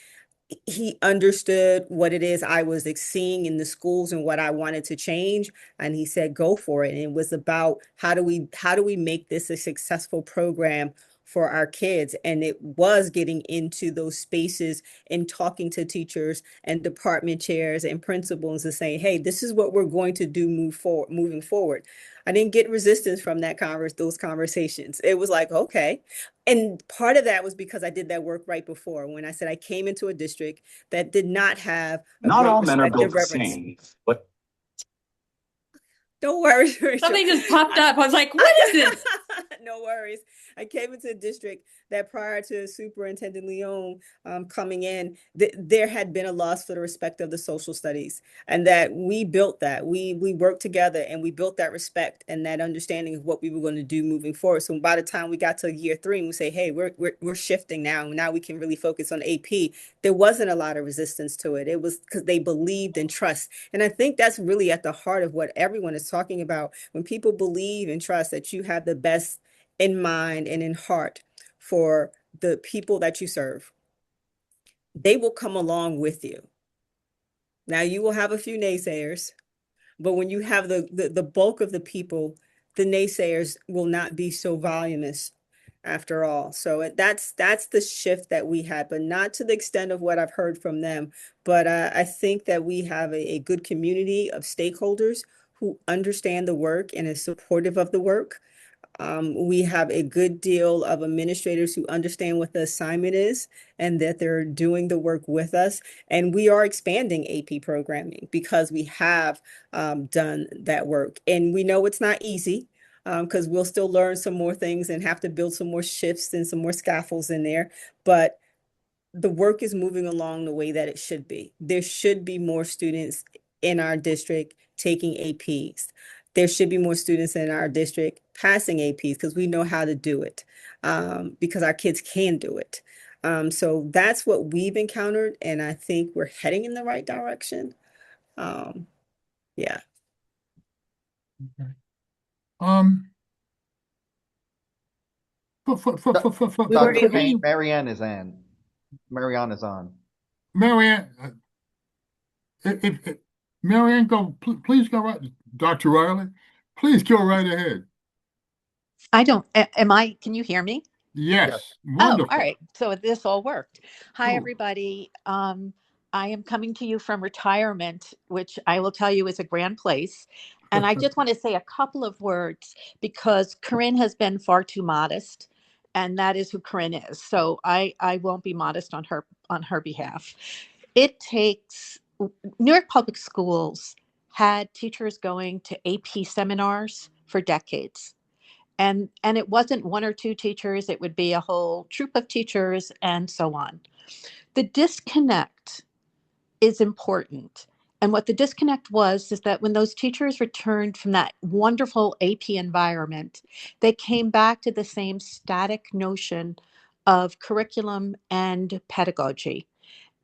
He understood what it is I was seeing in the schools and what I wanted to change. And he said, go for it. And it was about how do we make this a successful program for our kids? And it was getting into those spaces and talking to teachers and department chairs and principals and saying, hey, this is what we're going to do moving forward. I didn't get resistance from those conversations. It was like, okay. And part of that was because I did that work right before when I said I came into a district that did not have a Not great all men are respect built and the reverence. same, but Don't worry, Rachel. Something just popped up. I was like, what is this? No worries. I came into a district that prior to Superintendent Leone coming in, there had been a loss for the respect of the social studies, and that we built that. We worked together and we built that respect and that understanding of what we were going to do moving forward. So by the time we got to year 3 and we say, hey, we're shifting now. Now we can really focus on AP. There wasn't a lot of resistance to it. It was because they believed in trust. And I think that's really at the heart of what everyone is talking about. When people believe and trust that you have the best in mind and in heart for the people that you serve, they will come along with you. Now you will have a few naysayers, but when you have the bulk of the people, the naysayers will not be so voluminous after all. So that's the shift that we had, but not to the extent of what I've heard from them. But I think that we have a good community of stakeholders who understand the work and is supportive of the work. We have a good deal of administrators who understand what the assignment is and that they're doing the work with us. And we are expanding AP programming because we have done that work. And we know it's not easy because we'll still learn some more things and have to build some more shifts and some more scaffolds in there. But the work is moving along the way that it should be. There should be more students in our district taking APs. There should be more students in our district passing APs because we know how to do it, because our kids can do it. So that's what we've encountered, and I think we're heading in the right direction. Yeah. Okay. Um, Dr. Payne, Marianne is on. Marianne is on. Marianne, Marianne, please go right. Dr. Riley, please go right ahead. Can you hear me? Yes, Oh, wonderful. all right. So this all worked. Hi, Cool. everybody. I am coming to you from retirement, which I will tell you is a grand place. And I just want to say a couple of words because Carynne has been far too modest, and that is who Carynne is. So I won't be modest on her behalf. It takes Newark Public Schools had teachers going to AP seminars for decades. And it wasn't one or two teachers, it would be a whole troop of teachers and so on. The disconnect is important. And what the disconnect was is that when those teachers returned from that wonderful AP environment, they came back to the same static notion of curriculum and pedagogy.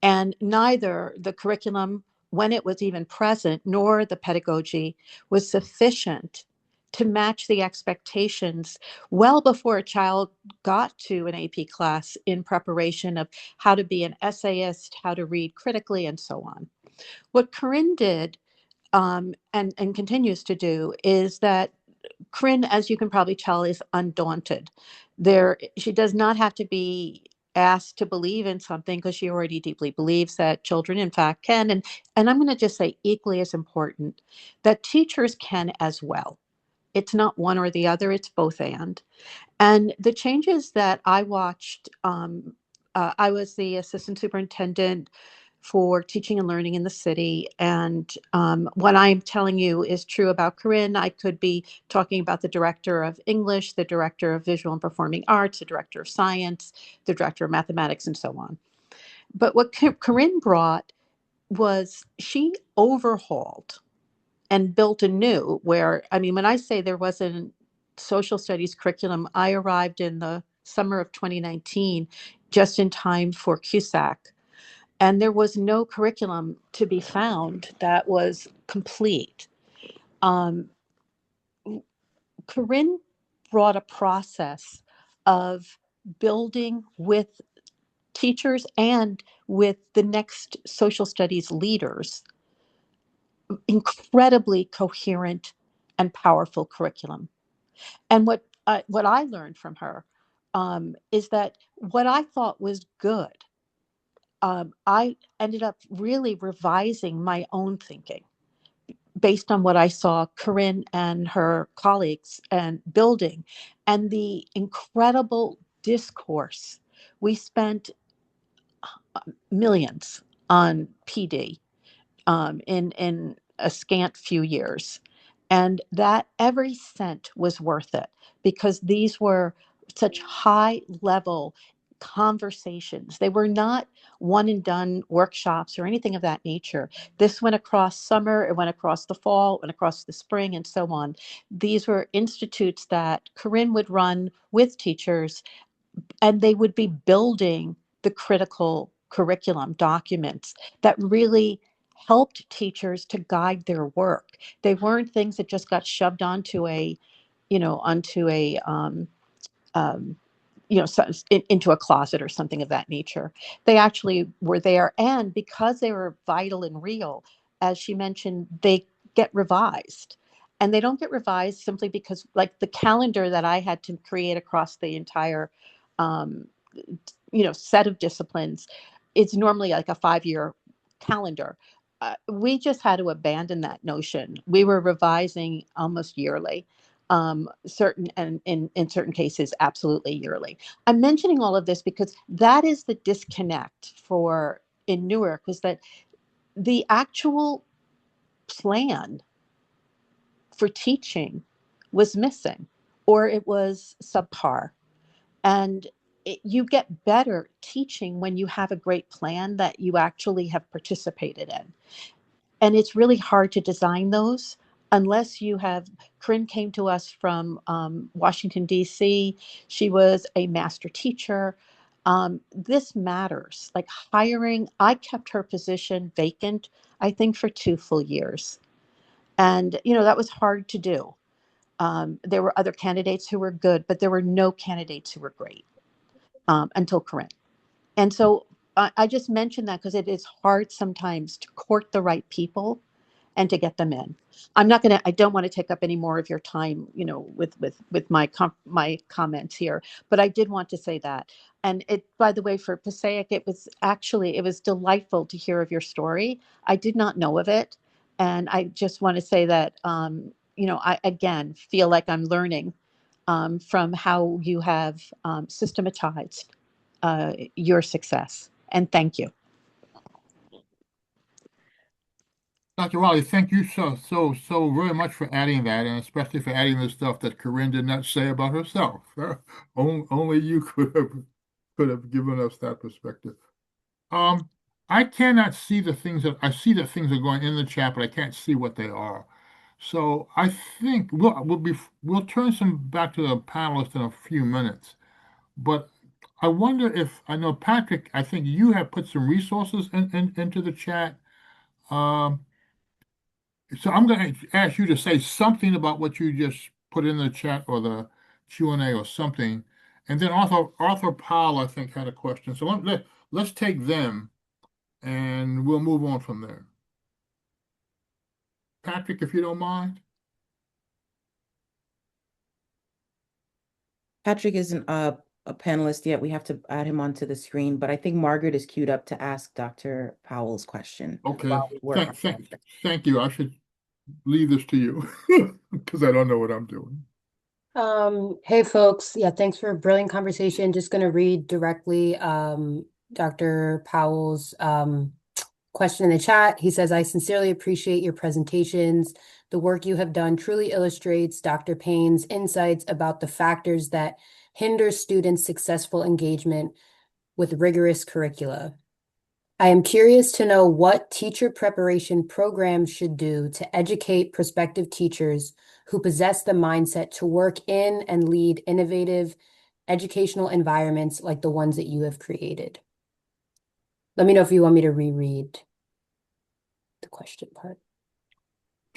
And neither the curriculum, when it was even present, nor the pedagogy was sufficient to match the expectations well before a child got to an AP class in preparation of how to be an essayist, how to read critically, and so on. What Carynne did and continues to do is that Carynne, as you can probably tell, is undaunted. She does not have to be asked to believe in something because she already deeply believes that children, in fact, can. And I'm going to just say equally as important that teachers can as well. It's not one or the other, it's both and. And the changes that I watched I was the assistant superintendent for teaching and learning in the city. And what I'm telling you is true about Carynne. I could be talking about the director of English, the director of visual and performing arts, the director of science, the director of mathematics, and so on. But what Carynne brought was she overhauled and built anew where, I mean, when I say there wasn't social studies curriculum, I arrived in the summer of 2019, just in time for CUSAC. And there was no curriculum to be found that was complete. Carynne brought a process of building with teachers and with the next social studies leaders incredibly coherent and powerful curriculum. And what I learned from her is that what I thought was good, I ended up really revising my own thinking based on what I saw Carynne and her colleagues and building, and the incredible discourse. We spent millions on PD in a scant few years. And that every cent was worth it because these were such high level conversations. They were not one and done workshops or anything of that nature. This went across summer, it went across the fall, it went across the spring, and so on. These were institutes that Carynne would run with teachers, and they would be building the critical curriculum documents that really helped teachers to guide their work. They weren't things that just got shoved onto a, onto a, into a closet or something of that nature. They actually were there, and because they were vital and real, as she mentioned, they get revised. And they don't get revised simply because, like the calendar that I had to create across the entire um, set of disciplines, it's normally like a 5-year calendar. We just had to abandon that notion. We were revising almost yearly, certain, and in certain cases, absolutely yearly. I'm mentioning all of this because that is the disconnect for in Newark, was that the actual plan for teaching was missing, or it was subpar. And you get better teaching when you have a great plan that you actually have participated in. And it's really hard to design those unless you have. Carynne came to us from Washington, D.C. She was a master teacher. This matters. Like hiring, I kept her position vacant, I think, for 2 full years. And, that was hard to do. There were other candidates who were good, but there were no candidates who were great until Carynne. And so I just mentioned that because it is hard sometimes to court the right people and to get them in. I don't want to take up any more of your time, with my comments here, but I did want to say that. And by the way, for Passaic, it was delightful to hear of your story. I did not know of it. And I just want to say that, I again feel like I'm learning from how you have systematized your success. And thank you. Dr. Wiley, thank you so very much for adding that, and especially for adding the stuff that Carynne did not say about herself. Only you could have given us that perspective. I cannot see the things that I see that things are going in the chat, but I can't see what they are. So I think we'll turn some back to the panelists in a few minutes. But I wonder if I know Patrick, I think you have put some resources into the chat. So I'm going to ask you to say something about what you just put in the chat or the Q&A or something. And then Arthur Powell, I think, had a question. So let's take them and we'll move on from there. Patrick, if you don't mind. Patrick isn't a panelist yet. We have to add him onto the screen, but I think Margaret is queued up to ask Dr. Powell's question. Okay. while we work on Thank, that. thank you. I should leave this to you because I don't know what I'm doing. Hey folks. Yeah, thanks for a brilliant conversation. Just going to read directly Dr. Powell's question in the chat. He says, I sincerely appreciate your presentations. The work you have done truly illustrates Dr. Payne's insights about the factors that hinder students' successful engagement with rigorous curricula. I am curious to know what teacher preparation programs should do to educate prospective teachers who possess the mindset to work in and lead innovative educational environments like the ones that you have created. Let me know if you want me to reread the question part.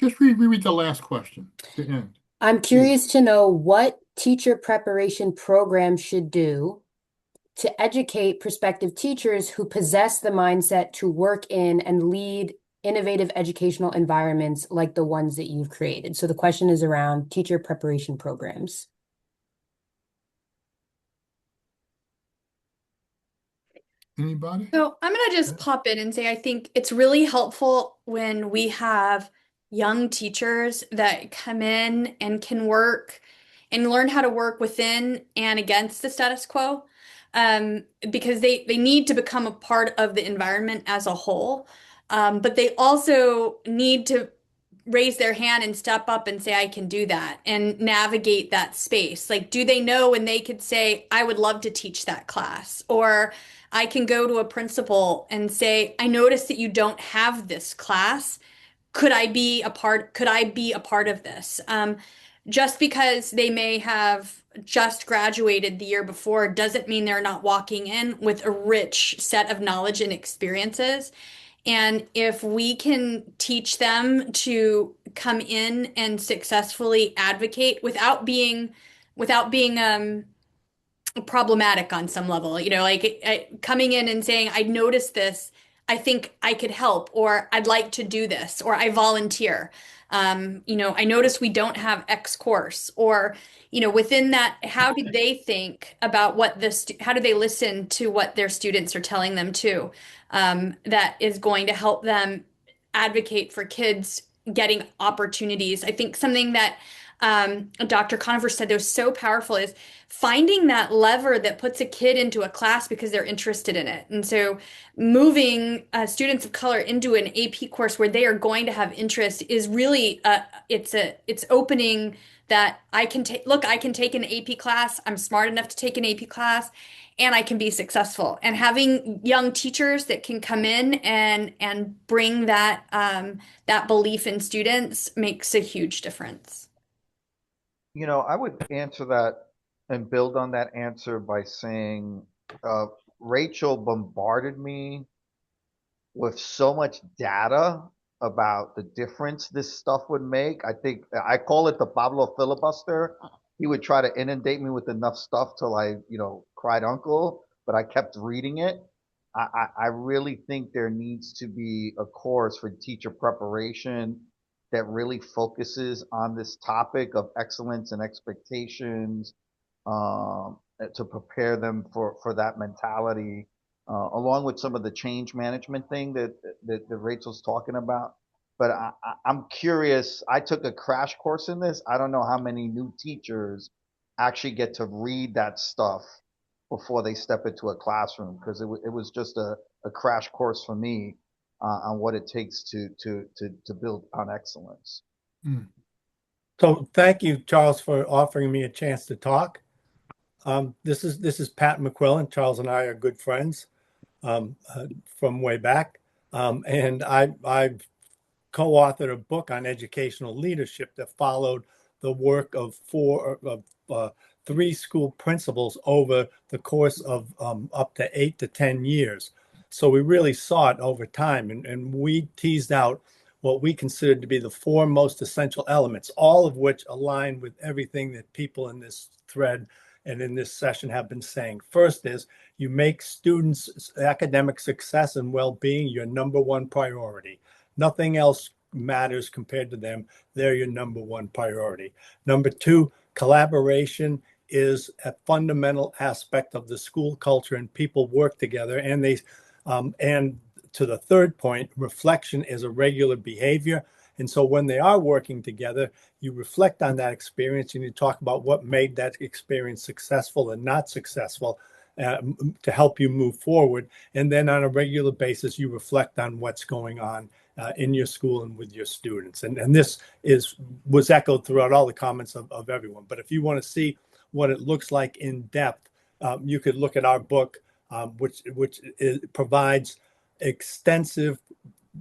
Just reread the last question, the end. I'm curious to know what teacher preparation programs should do to educate prospective teachers who possess the mindset to work in and lead innovative educational environments like the ones that you've created. So the question is around teacher preparation programs. Anybody? So I'm going to just pop in and say I think it's really helpful when we have young teachers that come in and can work and learn how to work within and against the status quo, because they need to become a part of the environment as a whole. But they also need to raise their hand and step up and say, I can do that and navigate that space. Like, do they know when they could say, I would love to teach that class? Or I can go to a principal and say, I noticed that you don't have this class. Could I be a part of this? Just because they may have just graduated the year before doesn't mean they're not walking in with a rich set of knowledge and experiences. And if we can teach them to come in and successfully advocate without being problematic on some level, like coming in and saying, I noticed this, I think I could help, or I'd like to do this, or I volunteer. I notice we don't have X course, or, within that, how do they think about how do they listen to what their students are telling them too? That is going to help them advocate for kids getting opportunities. I think something that Dr. Connover said that was so powerful is finding that lever that puts a kid into a class because they're interested in it. And so moving students of color into an AP course where they are going to have interest is really it's opening that I can take an AP class. I'm smart enough to take an AP class and I can be successful. And having young teachers that can come in and bring that belief in students makes a huge difference. I would answer that and build on that answer by saying, Rachel bombarded me with so much data about the difference this stuff would make. I think I call it the Pablo filibuster. He would try to inundate me with enough stuff till I, cried uncle, but I kept reading it. I really think there needs to be a course for teacher preparation that really focuses on this topic of excellence and expectations, to prepare them for that mentality, along with some of the change management thing that Rachel's talking about. But I'm curious. I took a crash course in this. I don't know how many new teachers actually get to read that stuff before they step into a classroom, because it was just a crash course for me on what it takes to build on excellence. So thank you, Charles, for offering me a chance to talk. This is Pat McQuillan. Charles and I are good friends from way back, and I've co-authored a book on educational leadership that followed the work of three school principals over the course of up to 8 to 10 years. So we really saw it over time, and we teased out what we considered to be the four most essential elements, all of which align with everything that people in this thread and in this session have been saying. First is you make students' academic success and well-being your number one priority. Nothing else matters compared to them. They're your number one priority. Number two, collaboration is a fundamental aspect of the school culture, and people work together. And and to the third point, reflection is a regular behavior. And so when they are working together, you reflect on that experience and you talk about what made that experience successful and not successful to help you move forward. And then on a regular basis, you reflect on what's going on in your school and with your students. And this was echoed throughout all the comments of everyone. But if you want to see what it looks like in depth, you could look at our book, which provides extensive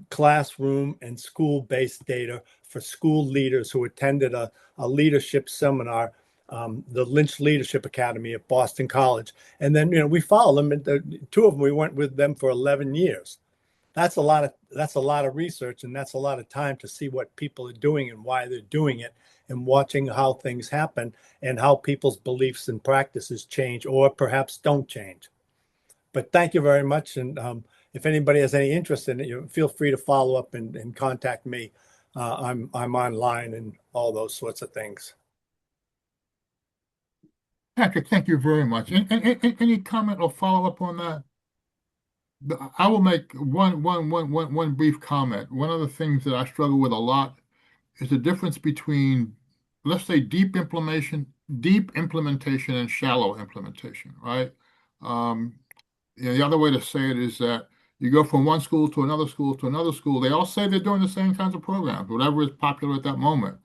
classroom and school-based data for school leaders who attended a leadership seminar, the Lynch Leadership Academy at Boston College. And then, we follow them. And two of them, we went with them for 11 years. That's a lot of research, and that's a lot of time to see what people are doing and why they're doing it, and watching how things happen and how people's beliefs and practices change or perhaps don't change. But thank you very much. And if anybody has any interest in it, feel free to follow up and contact me. I'm online and all those sorts of things. Patrick, thank you very much. Any comment or follow up on that? I will make one brief comment. One of the things that I struggle with a lot is the difference between, let's say, deep implementation and shallow implementation, right? The other way to say it is that you go from one school to another school to another school. They all say they're doing the same kinds of programs, whatever is popular at that moment.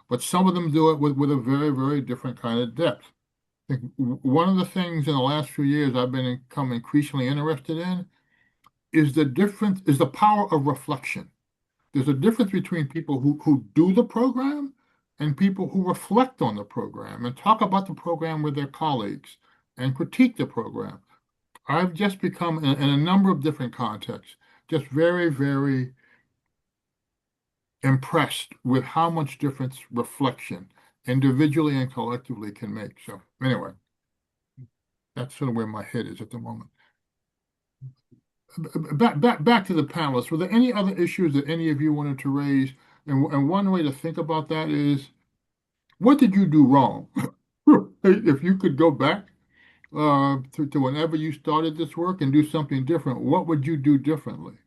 But some of them do it with a very, very different kind of depth. I think one of the things in the last few years I've become increasingly interested in is the power of reflection. There's a difference between people who do the program and people who reflect on the program and talk about the program with their colleagues and critique the program. I've just become, in a number of different contexts, just very, very impressed with how much difference reflection, individually and collectively, can make. So anyway, that's sort of where my head is at the moment. Back to the panelists. Were there any other issues that any of you wanted to raise? And one way to think about that is, what did you do wrong? If you could go back to whenever you started this work and do something different, what would you do differently?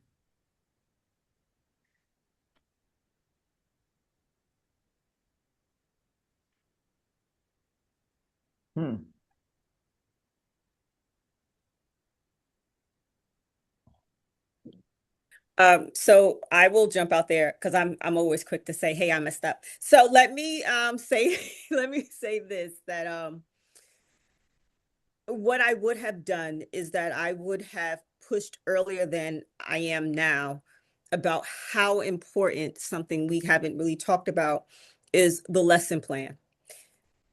So I will jump out there because I'm always quick to say, hey, I messed up. So let me say let me say this, that what I would have done is that I would have pushed earlier than I am now about how important something we haven't really talked about is the lesson plan.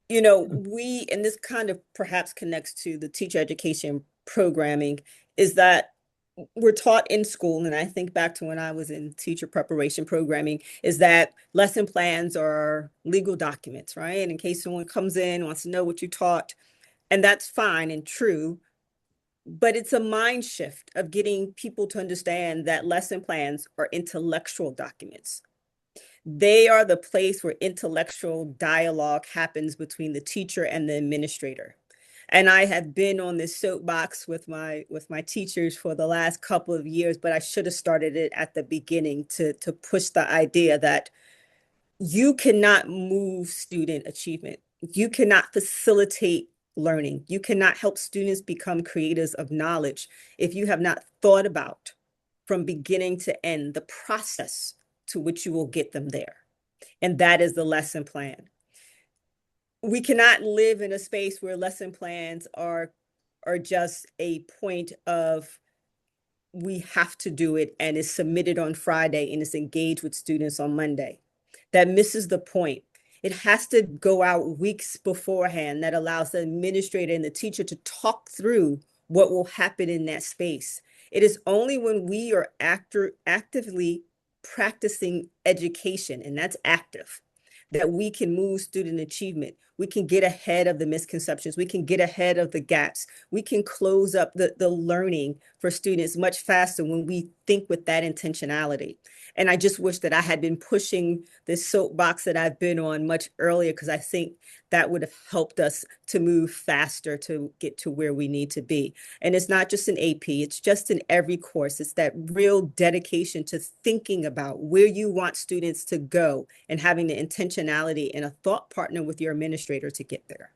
And this kind of perhaps connects to the teacher education programming, is that we're taught in school, and I think back to when I was in teacher preparation programming, is that lesson plans are legal documents, right? And in case someone comes in, wants to know what you taught, and that's fine and true, but it's a mind shift of getting people to understand that lesson plans are intellectual documents. They are the place where intellectual dialogue happens between the teacher and the administrator. And I have been on this soapbox with my teachers for the last couple of years, but I should have started it at the beginning to push the idea that you cannot move student achievement. You cannot facilitate learning. You cannot help students become creators of knowledge if you have not thought about, from beginning to end, the process to which you will get them there. And that is the lesson plan. We cannot live in a space where lesson plans are just a point of, we have to do it and it's submitted on Friday and it's engaged with students on Monday. That misses the point. It has to go out weeks beforehand. That allows the administrator and the teacher to talk through what will happen in that space. It is only when we are actively practicing education, and that's active, that we can move student achievement. we can get ahead of the misconceptions. We can get ahead of the gaps. We can close up the learning for students much faster when we think with that intentionality. And I just wish that I had been pushing this soapbox that I've been on much earlier, because I think that would have helped us to move faster to get to where we need to be. And it's not just in AP, it's just in every course. It's that real dedication to thinking about where you want students to go and having the intentionality and a thought partner with your administrator to get there.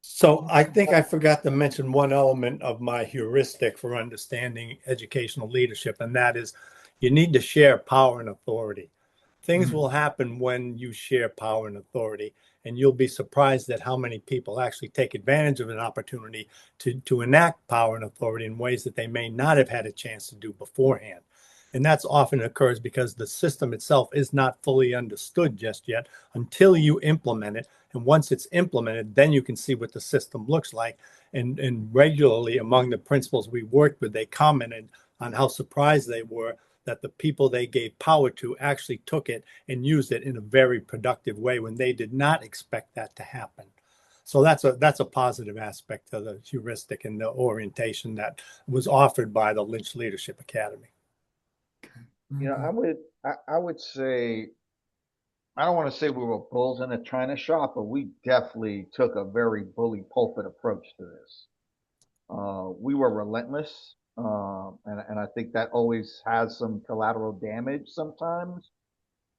So I think I forgot to mention one element of my heuristic for understanding educational leadership, and that is you need to share power and authority. Things will happen when you share power and authority, and you'll be surprised at how many people actually take advantage of an opportunity to enact power and authority in ways that they may not have had a chance to do beforehand. And that's often occurs because the system itself is not fully understood just yet until you implement it. And once it's implemented, then you can see what the system looks like. And regularly among the principals we worked with, they commented on how surprised they were that the people they gave power to actually took it and used it in a very productive way when they did not expect that to happen. So that's a positive aspect of the heuristic and the orientation that was offered by the Lynch Leadership Academy. You know, I would say, I don't want to say we were bulls in a china shop, but we definitely took a very bully pulpit approach to this. We were relentless, and I think that always has some collateral damage sometimes.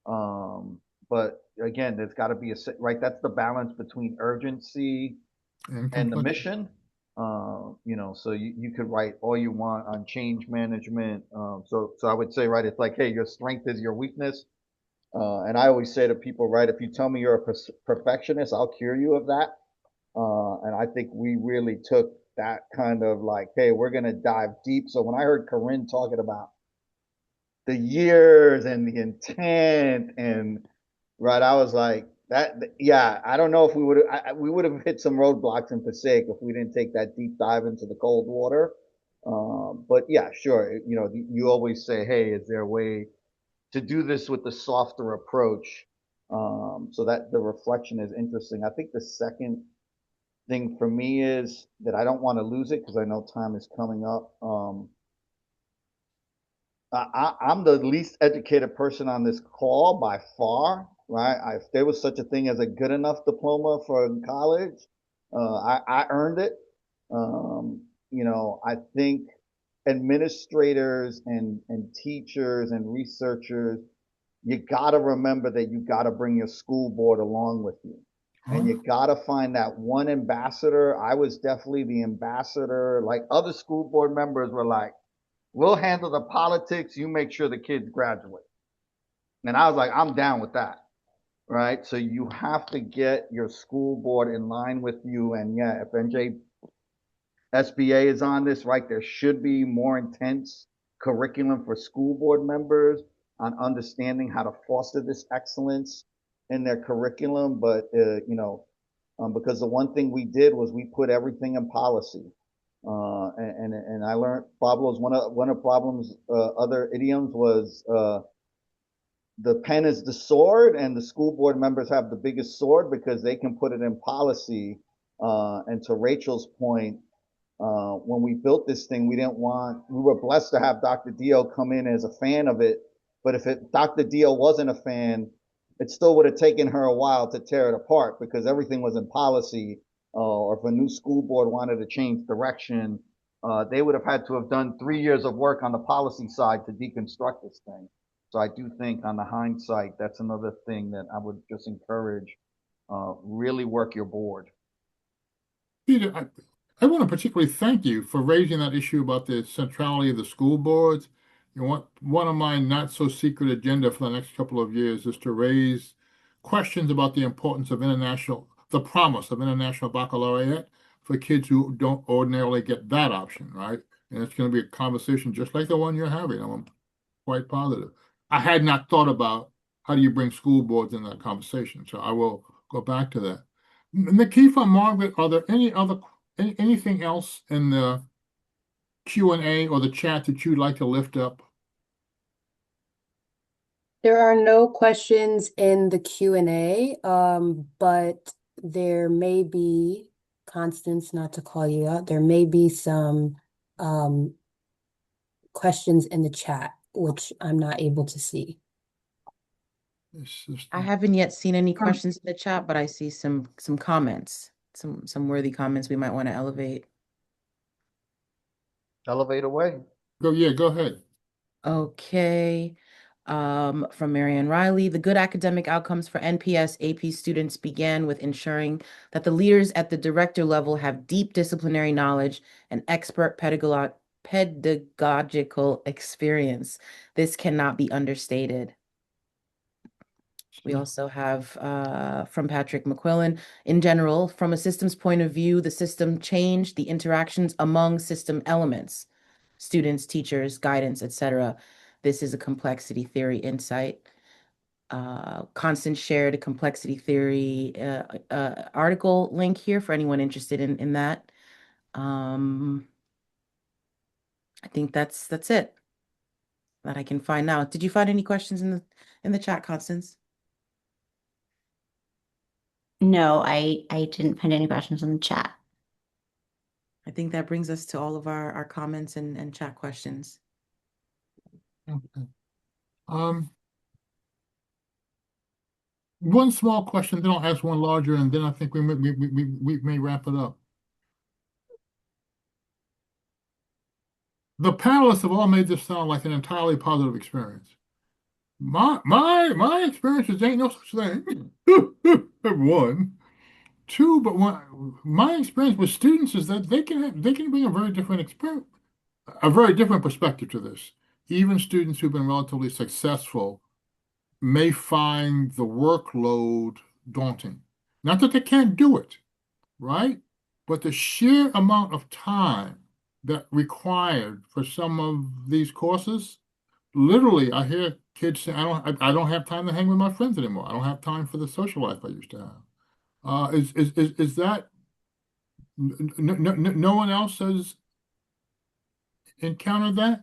But again, there's got to be right. That's the balance between urgency and the mission. You know, so you could write all you want on change management. So I would say, right, it's like, hey, your strength is your weakness. And I always say to people, right, if you tell me you're a perfectionist, I'll cure you of that. And I think we really took that kind of like, hey, we're going to dive deep. So when I heard Carynne talking about the years and the intent and right, I was like, that, yeah, I don't know if we would have hit some roadblocks in Passaic if we didn't take that deep dive into the cold water. But yeah, sure. You know, you always say, hey, is there a way to do this with the softer approach? So that the reflection is interesting. I think the second thing for me is that I don't want to lose it because I know time is coming up. I'm the least educated person on this call by far, right? If there was such a thing as a good enough diploma for college, I earned it. You know, I think administrators and teachers and researchers, you got to remember that you got to bring your school board along with you. And you got to find that one ambassador. I was definitely the ambassador. Like other school board members were like, we'll handle the politics. You make sure the kids graduate. And I was like, I'm down with that. Right. So you have to get your school board in line with you. And yeah, if NJSBA is on this, right, there should be more intense curriculum for school board members on understanding how to foster this excellence in their curriculum. But, you know, because the one thing we did was we put everything in policy. And I learned Pablo's one of problems, other idioms was, the pen is the sword, and the school board members have the biggest sword because they can put it in policy. And to Rachel's point, when we built this thing, we were blessed to have Dr. Dio come in as a fan of it. But if Dr. Dio wasn't a fan, it still would have taken her a while to tear it apart because everything was in policy. Or if a new school board wanted to change direction, they would have had to have done 3 years of work on the policy side to deconstruct this thing. So I do think on the hindsight, that's another thing that I would just encourage, really work your board. Peter, I want to particularly thank you for raising that issue about the centrality of the school boards. You know, one of my not so secret agenda for the next couple of years is to raise questions about the importance of the promise of international baccalaureate for kids who don't ordinarily get that option, right? And it's going to be a conversation just like the one you're having. I'm quite positive. I had not thought about how do you bring school boards in that conversation, so I will go back to that. Nikifa, Margaret, are there anything else in the Q&A or the chat that you'd like to lift up? There are no questions in the Q&A, but there may be, Constance, not to call you out, there may be some questions in the chat, which I'm not able to see. I haven't yet seen any questions in the chat, but I see some comments, some worthy comments we might want to elevate. Elevate away. Go ahead. Okay. From Marianne Riley, the good academic outcomes for NPS AP students began with ensuring that the leaders at the director level have deep disciplinary knowledge and expert pedagogical experience. This cannot be understated. We also have from Patrick McQuillan, in general, from a systems point of view, the system changed the interactions among system elements, students, teachers, guidance, etc. This is a complexity theory insight. Constance shared a complexity theory article link here for anyone interested in that. I think that's it that I can find now. Did you find any questions in the chat, Constance? No, I didn't find any questions in the chat. I think that brings us to all of our comments and chat questions. Okay. One small question, then I'll ask one larger, and then I think we may wrap it up. The panelists have all made this sound like an entirely positive experience. My experiences ain't no such thing. One. Two, but my experience with students is that they can bring a very different experience, a very different perspective to this. Even students who've been relatively successful may find the workload daunting. Not that they can't do it, right? But the sheer amount of time that required for some of these courses, literally, I hear kids say, I don't have time to hang with my friends anymore. I don't have time for the social life I used to have. Is that no one else has encountered that?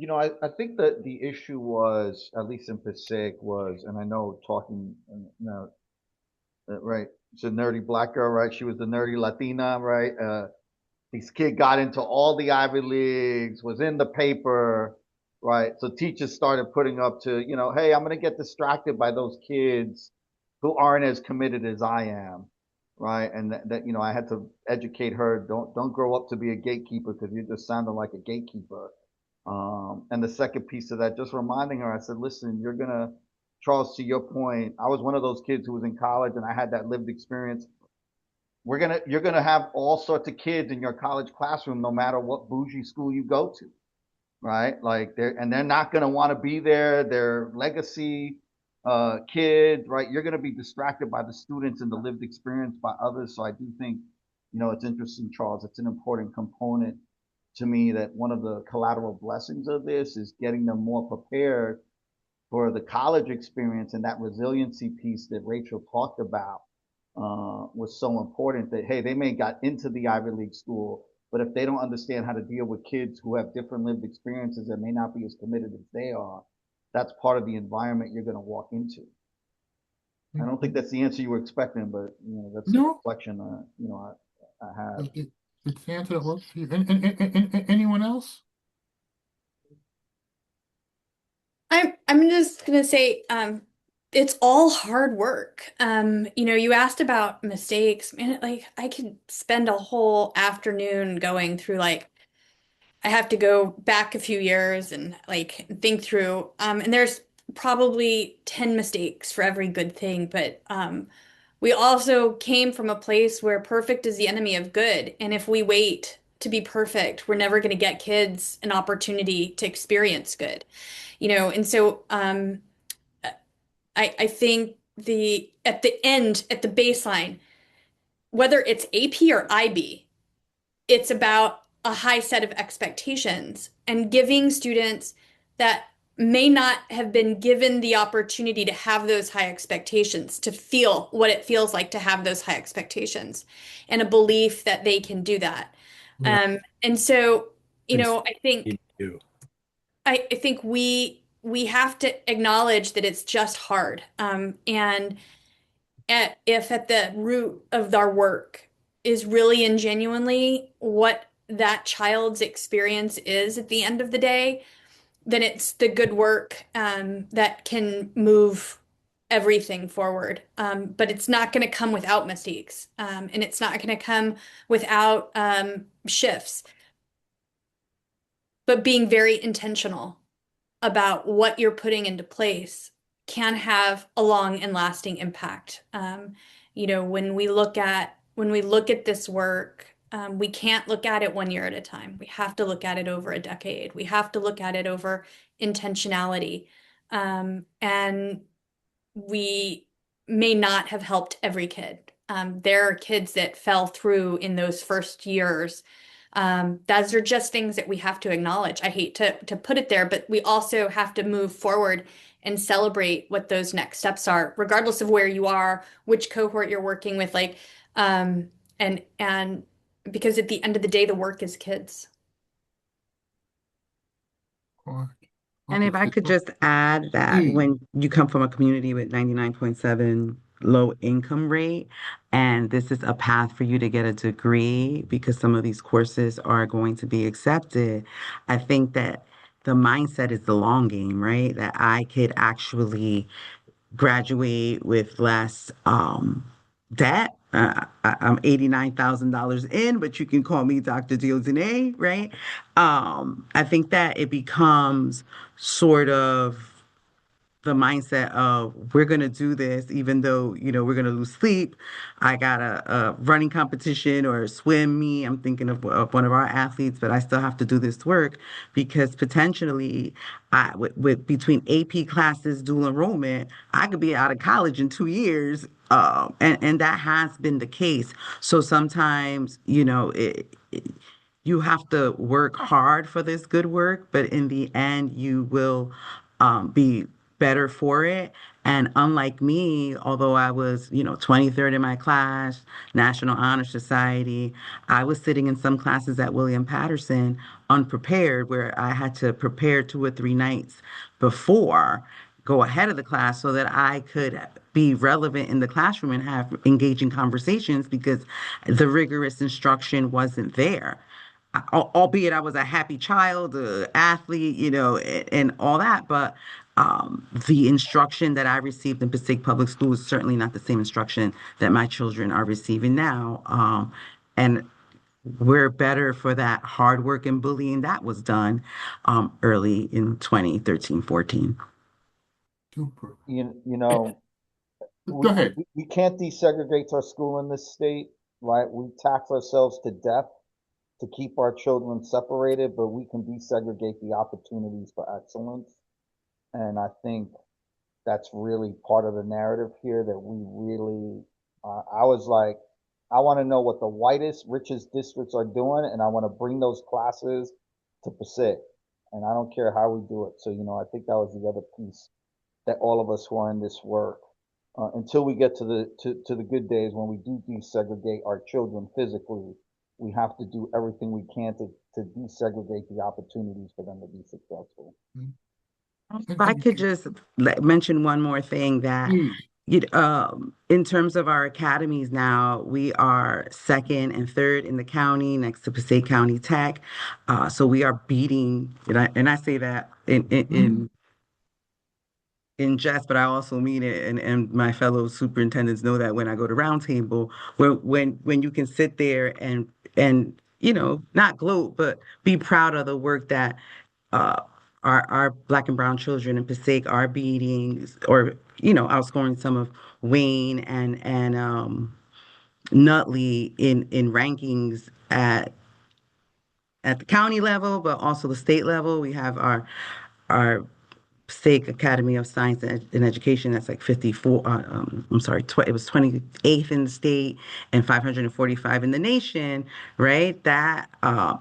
You know, I think that the issue was, at least in Passaic, was, and I know talking, right, it's a nerdy black girl, right? She was the nerdy Latina, right? This kid got into all the Ivy Leagues, was in the paper, right? So teachers started putting up to, hey, I'm going to get distracted by those kids who aren't as committed as I am, right? And that I had to educate her, don't grow up to be a gatekeeper because you're just sounding like a gatekeeper. And the second piece of that, just reminding her, I said, listen, Charles, to your point, I was one of those kids who was in college and I had that lived experience. You're gonna have all sorts of kids in your college classroom, no matter what bougie school you go to, right? Like they're not gonna want to be there. They're legacy kids, right? You're gonna be distracted by the students and the lived experience by others. So I do think, it's interesting, Charles. It's an important component to me that one of the collateral blessings of this is getting them more prepared for the college experience, and that resiliency piece that Rachel talked about was so important. That, hey, they may got into the Ivy League school, but if they don't understand how to deal with kids who have different lived experiences that may not be as committed as they are, that's part of the environment you're going to walk into. I don't think that's the answer you were expecting, but that's the reflection I have. It's the answer that works for you. Anyone else? I'm just gonna say, it's all hard work. You asked about mistakes. Man, like I could spend a whole afternoon going through I have to go back a few years and think through. And there's probably 10 mistakes for every good thing, but we also came from a place where perfect is the enemy of good. And if we wait to be perfect, we're never going to get kids an opportunity to experience good. And so I think at the baseline, whether it's AP or IB, it's about a high set of expectations and giving students that may not have been given the opportunity to have those high expectations, to feel what it feels like to have those high expectations, and a belief that they can do that. And so, I think we we have to acknowledge that it's just hard. And if at the root of our work is really and genuinely what that child's experience is at the end of the day, then it's the good work that can move everything forward. But it's not going to come without mistakes, and it's not going to come without shifts. But being very intentional about what you're putting into place can have a long and lasting impact. When we look at this work, we can't look at it 1 year at a time. We have to look at it over a decade. We have to look at it over intentionality. And we may not have helped every kid. There are kids that fell through in those first years. Those are just things that we have to acknowledge. I hate to put it there, but we also have to move forward and celebrate what those next steps are, regardless of where you are, which cohort you're working with, and because at the end of the day, the work is kids. And if I could just add that when you come from a community with 99.7 low income rate, and this is a path for you to get a degree because some of these courses are going to be accepted, I think that the mindset is the long game, right? That I could actually graduate with less debt. I'm $89,000 in, but you can call me Dr. Diodonet, right? I think that it becomes sort of the mindset of we're going to do this even though we're going to lose sleep. I got a running competition or a swim meet. I'm thinking of one of our athletes, but I still have to do this work because potentially with between AP classes, dual enrollment, I could be out of college in 2 years. And that has been the case. So sometimes you have to work hard for this good work, but in the end you will be better for it. And unlike me, although I was, 23rd in my class, National Honor Society, I was sitting in some classes at William Patterson unprepared, where I had to prepare 2 or 3 nights before, go ahead of the class so that I could be relevant in the classroom and have engaging conversations because the rigorous instruction wasn't there. Albeit I was a happy child, athlete, and all that, but the instruction that I received in Passaic Public Schools is certainly not the same instruction that my children are receiving now. And we're better for that hard work and bullying that was done early in 2013, 14. Super. We, Go ahead. we can't desegregate our school in this state, right? We tax ourselves to death to keep our children separated, but we can desegregate the opportunities for excellence. And I think that's really part of the narrative here that we really, I was like, I want to know what the whitest, richest districts are doing, and I want to bring those classes to Passaic. And I don't care how we do it. So, I think that was the other piece that all of us who are in this work, until we get to the good days when we do desegregate our children physically, we have to do everything we can to desegregate the opportunities for them to be successful. If I could just mention one more thing that in terms of our academies now, we are second and third in the county next to Passaic County Tech. So we are beating, and I say that in jest, but I also mean it, and my fellow superintendents know that when I go to roundtable, when you can sit there and not gloat, but be proud of the work that uh, our Black and brown children in Passaic are beating or outscoring some of Wayne and Nutley in rankings at the county level, but also the state level. We have our Passaic Academy of Science and Education, that's like 54, I'm sorry, it was 28th in the state and 545 in the nation, right? That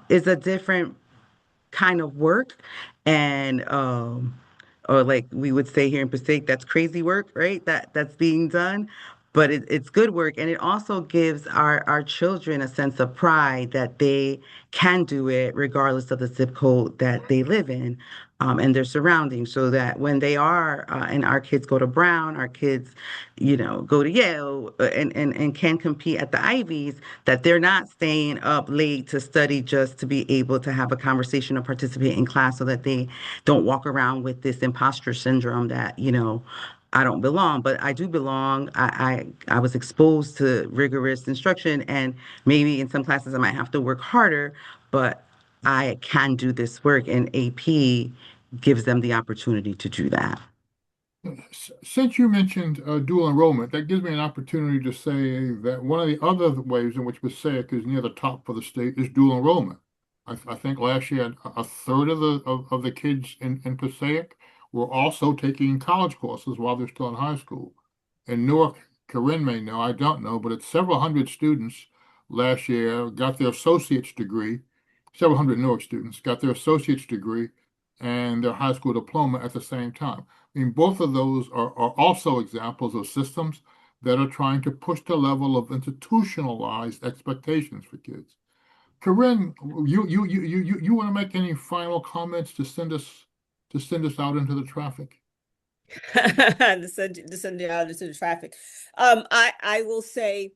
is a different kind of work. And, or like we would say here in Passaic, that's crazy work, right? That's being done. but it's good work, and it also gives our children a sense of pride that they can do it regardless of the zip code that they live in, and their surroundings, so that when they are, and our kids go to Brown, our kids, go to Yale, and can compete at the Ivies, that they're not staying up late to study just to be able to have a conversation or participate in class, so that they don't walk around with this imposter syndrome that, I don't belong, but I do belong. I was exposed to rigorous instruction, and maybe in some classes I might have to work harder, but I can do this work, and AP gives them the opportunity to do that. Since you mentioned dual enrollment, that gives me an opportunity to say that one of the other ways in which Passaic is near the top for the state is dual enrollment. I think last year a third of the kids in Passaic were also taking college courses while they're still in high school. In Newark, Carynne may know, I don't know, but it's several hundred students last year got their associate's degree. Several hundred Newark students got their associate's degree and their high school diploma at the same time. I mean, both of those are also examples of systems that are trying to push the level of institutionalized expectations for kids. Carynne, you want to make any final comments to send us out into the traffic? To send you out into the traffic. I will say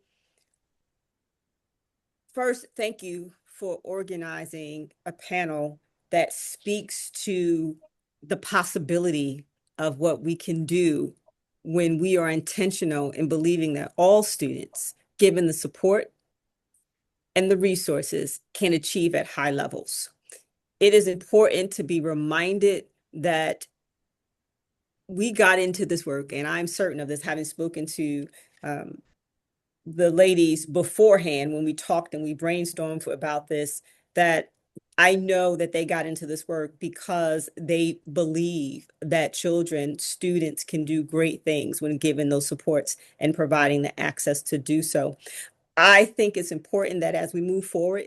first, thank you for organizing a panel that speaks to the possibility of what we can do when we are intentional in believing that all students, given the support and the resources, can achieve at high levels. It is important to be reminded that we got into this work, and I'm certain of this, having spoken to the ladies beforehand when we talked and we brainstormed about this, that I know that they got into this work because they believe that children, students can do great things when given those supports and providing the access to do so. I think it's important that as we move forward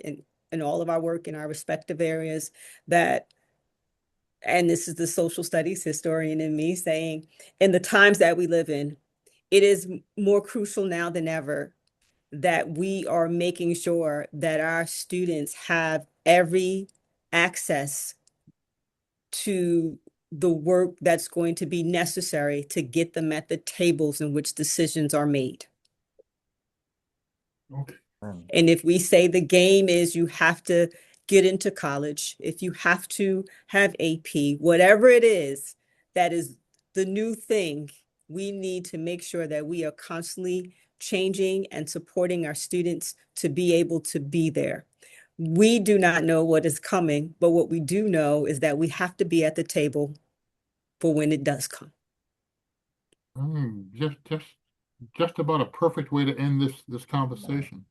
in all of our work in our respective areas, that, and this is the social studies historian in me saying, in the times that we live in, it is more crucial now than ever that we are making sure that our students have every access to the work that's going to be necessary to get them at the tables in which decisions are made. Okay. And if we say the game is you have to get into college, if you have to have AP, whatever it is, that is the new thing, we need to make sure that we are constantly changing and supporting our students to be able to be there. We do not know what is coming, but what we do know is that we have to be at the table for when it does come. Just about a perfect way to end this conversation.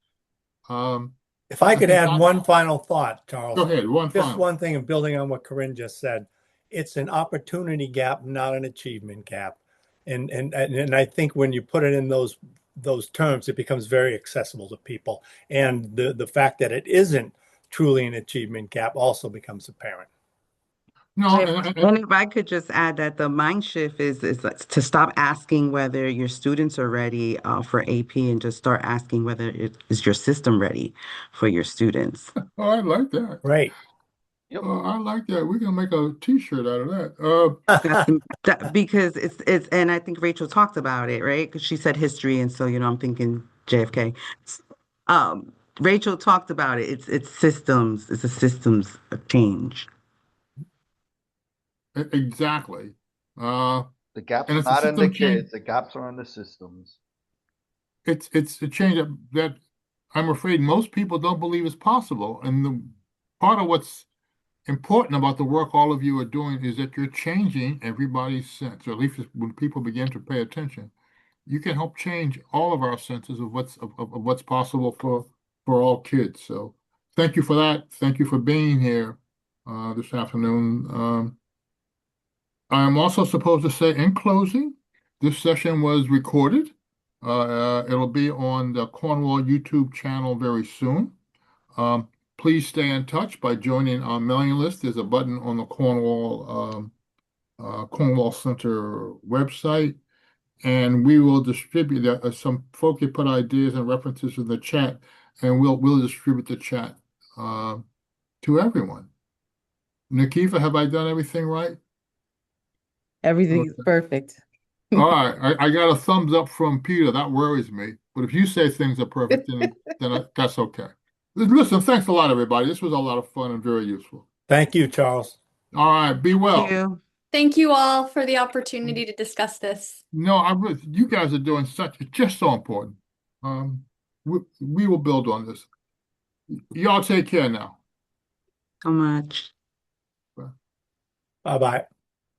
If I could add one final thought, Charles. Go ahead, one thing, and building on what Carynne just said, it's an opportunity gap, not an achievement gap. And I think when you put it in those terms, it becomes very accessible to people. And the fact that it isn't truly an achievement gap also becomes apparent. No, And if I could just add that the mind shift is to stop asking whether your students are ready for AP, and just start asking whether is your system ready for your students. Oh, I like that. Right. Yep. I like that. We're gonna make a T-shirt out of that. Because it's and I think Rachel talked about it, right? Because she said history, and so I'm thinking JFK. Rachel talked about it. It's systems. It's a systems change. Exactly. The gaps And are it's a not in the system change. kids, the gaps are in the systems. It's a change that I'm afraid most people don't believe is possible. And the part of what's important about the work all of you are doing is that you're changing everybody's sense, or at least when people begin to pay attention, you can help change all of our senses of what's possible for all kids. So thank you for that. Thank you for being here this afternoon. I'm also supposed to say in closing, this session was recorded. It'll be on the Cornwall YouTube channel very soon. Please stay in touch by joining our mailing list. There's a button on the Cornwall Center website. and we will distribute that. Some folk can put ideas and references in the chat, and we'll distribute the chat to everyone. Nikifa, have I done everything right? Everything's Okay. perfect. All right, I got a thumbs up from Peter. That worries me. But if you say things are perfect, that's okay. Listen, thanks a lot, everybody. This was a lot of fun and very useful. Thank you, Charles. All right, be well. Thank you. Thank you all for the opportunity to discuss this. No, you guys are doing it's just so important. We will build on this. Y'all take care now. So much. Bye-bye.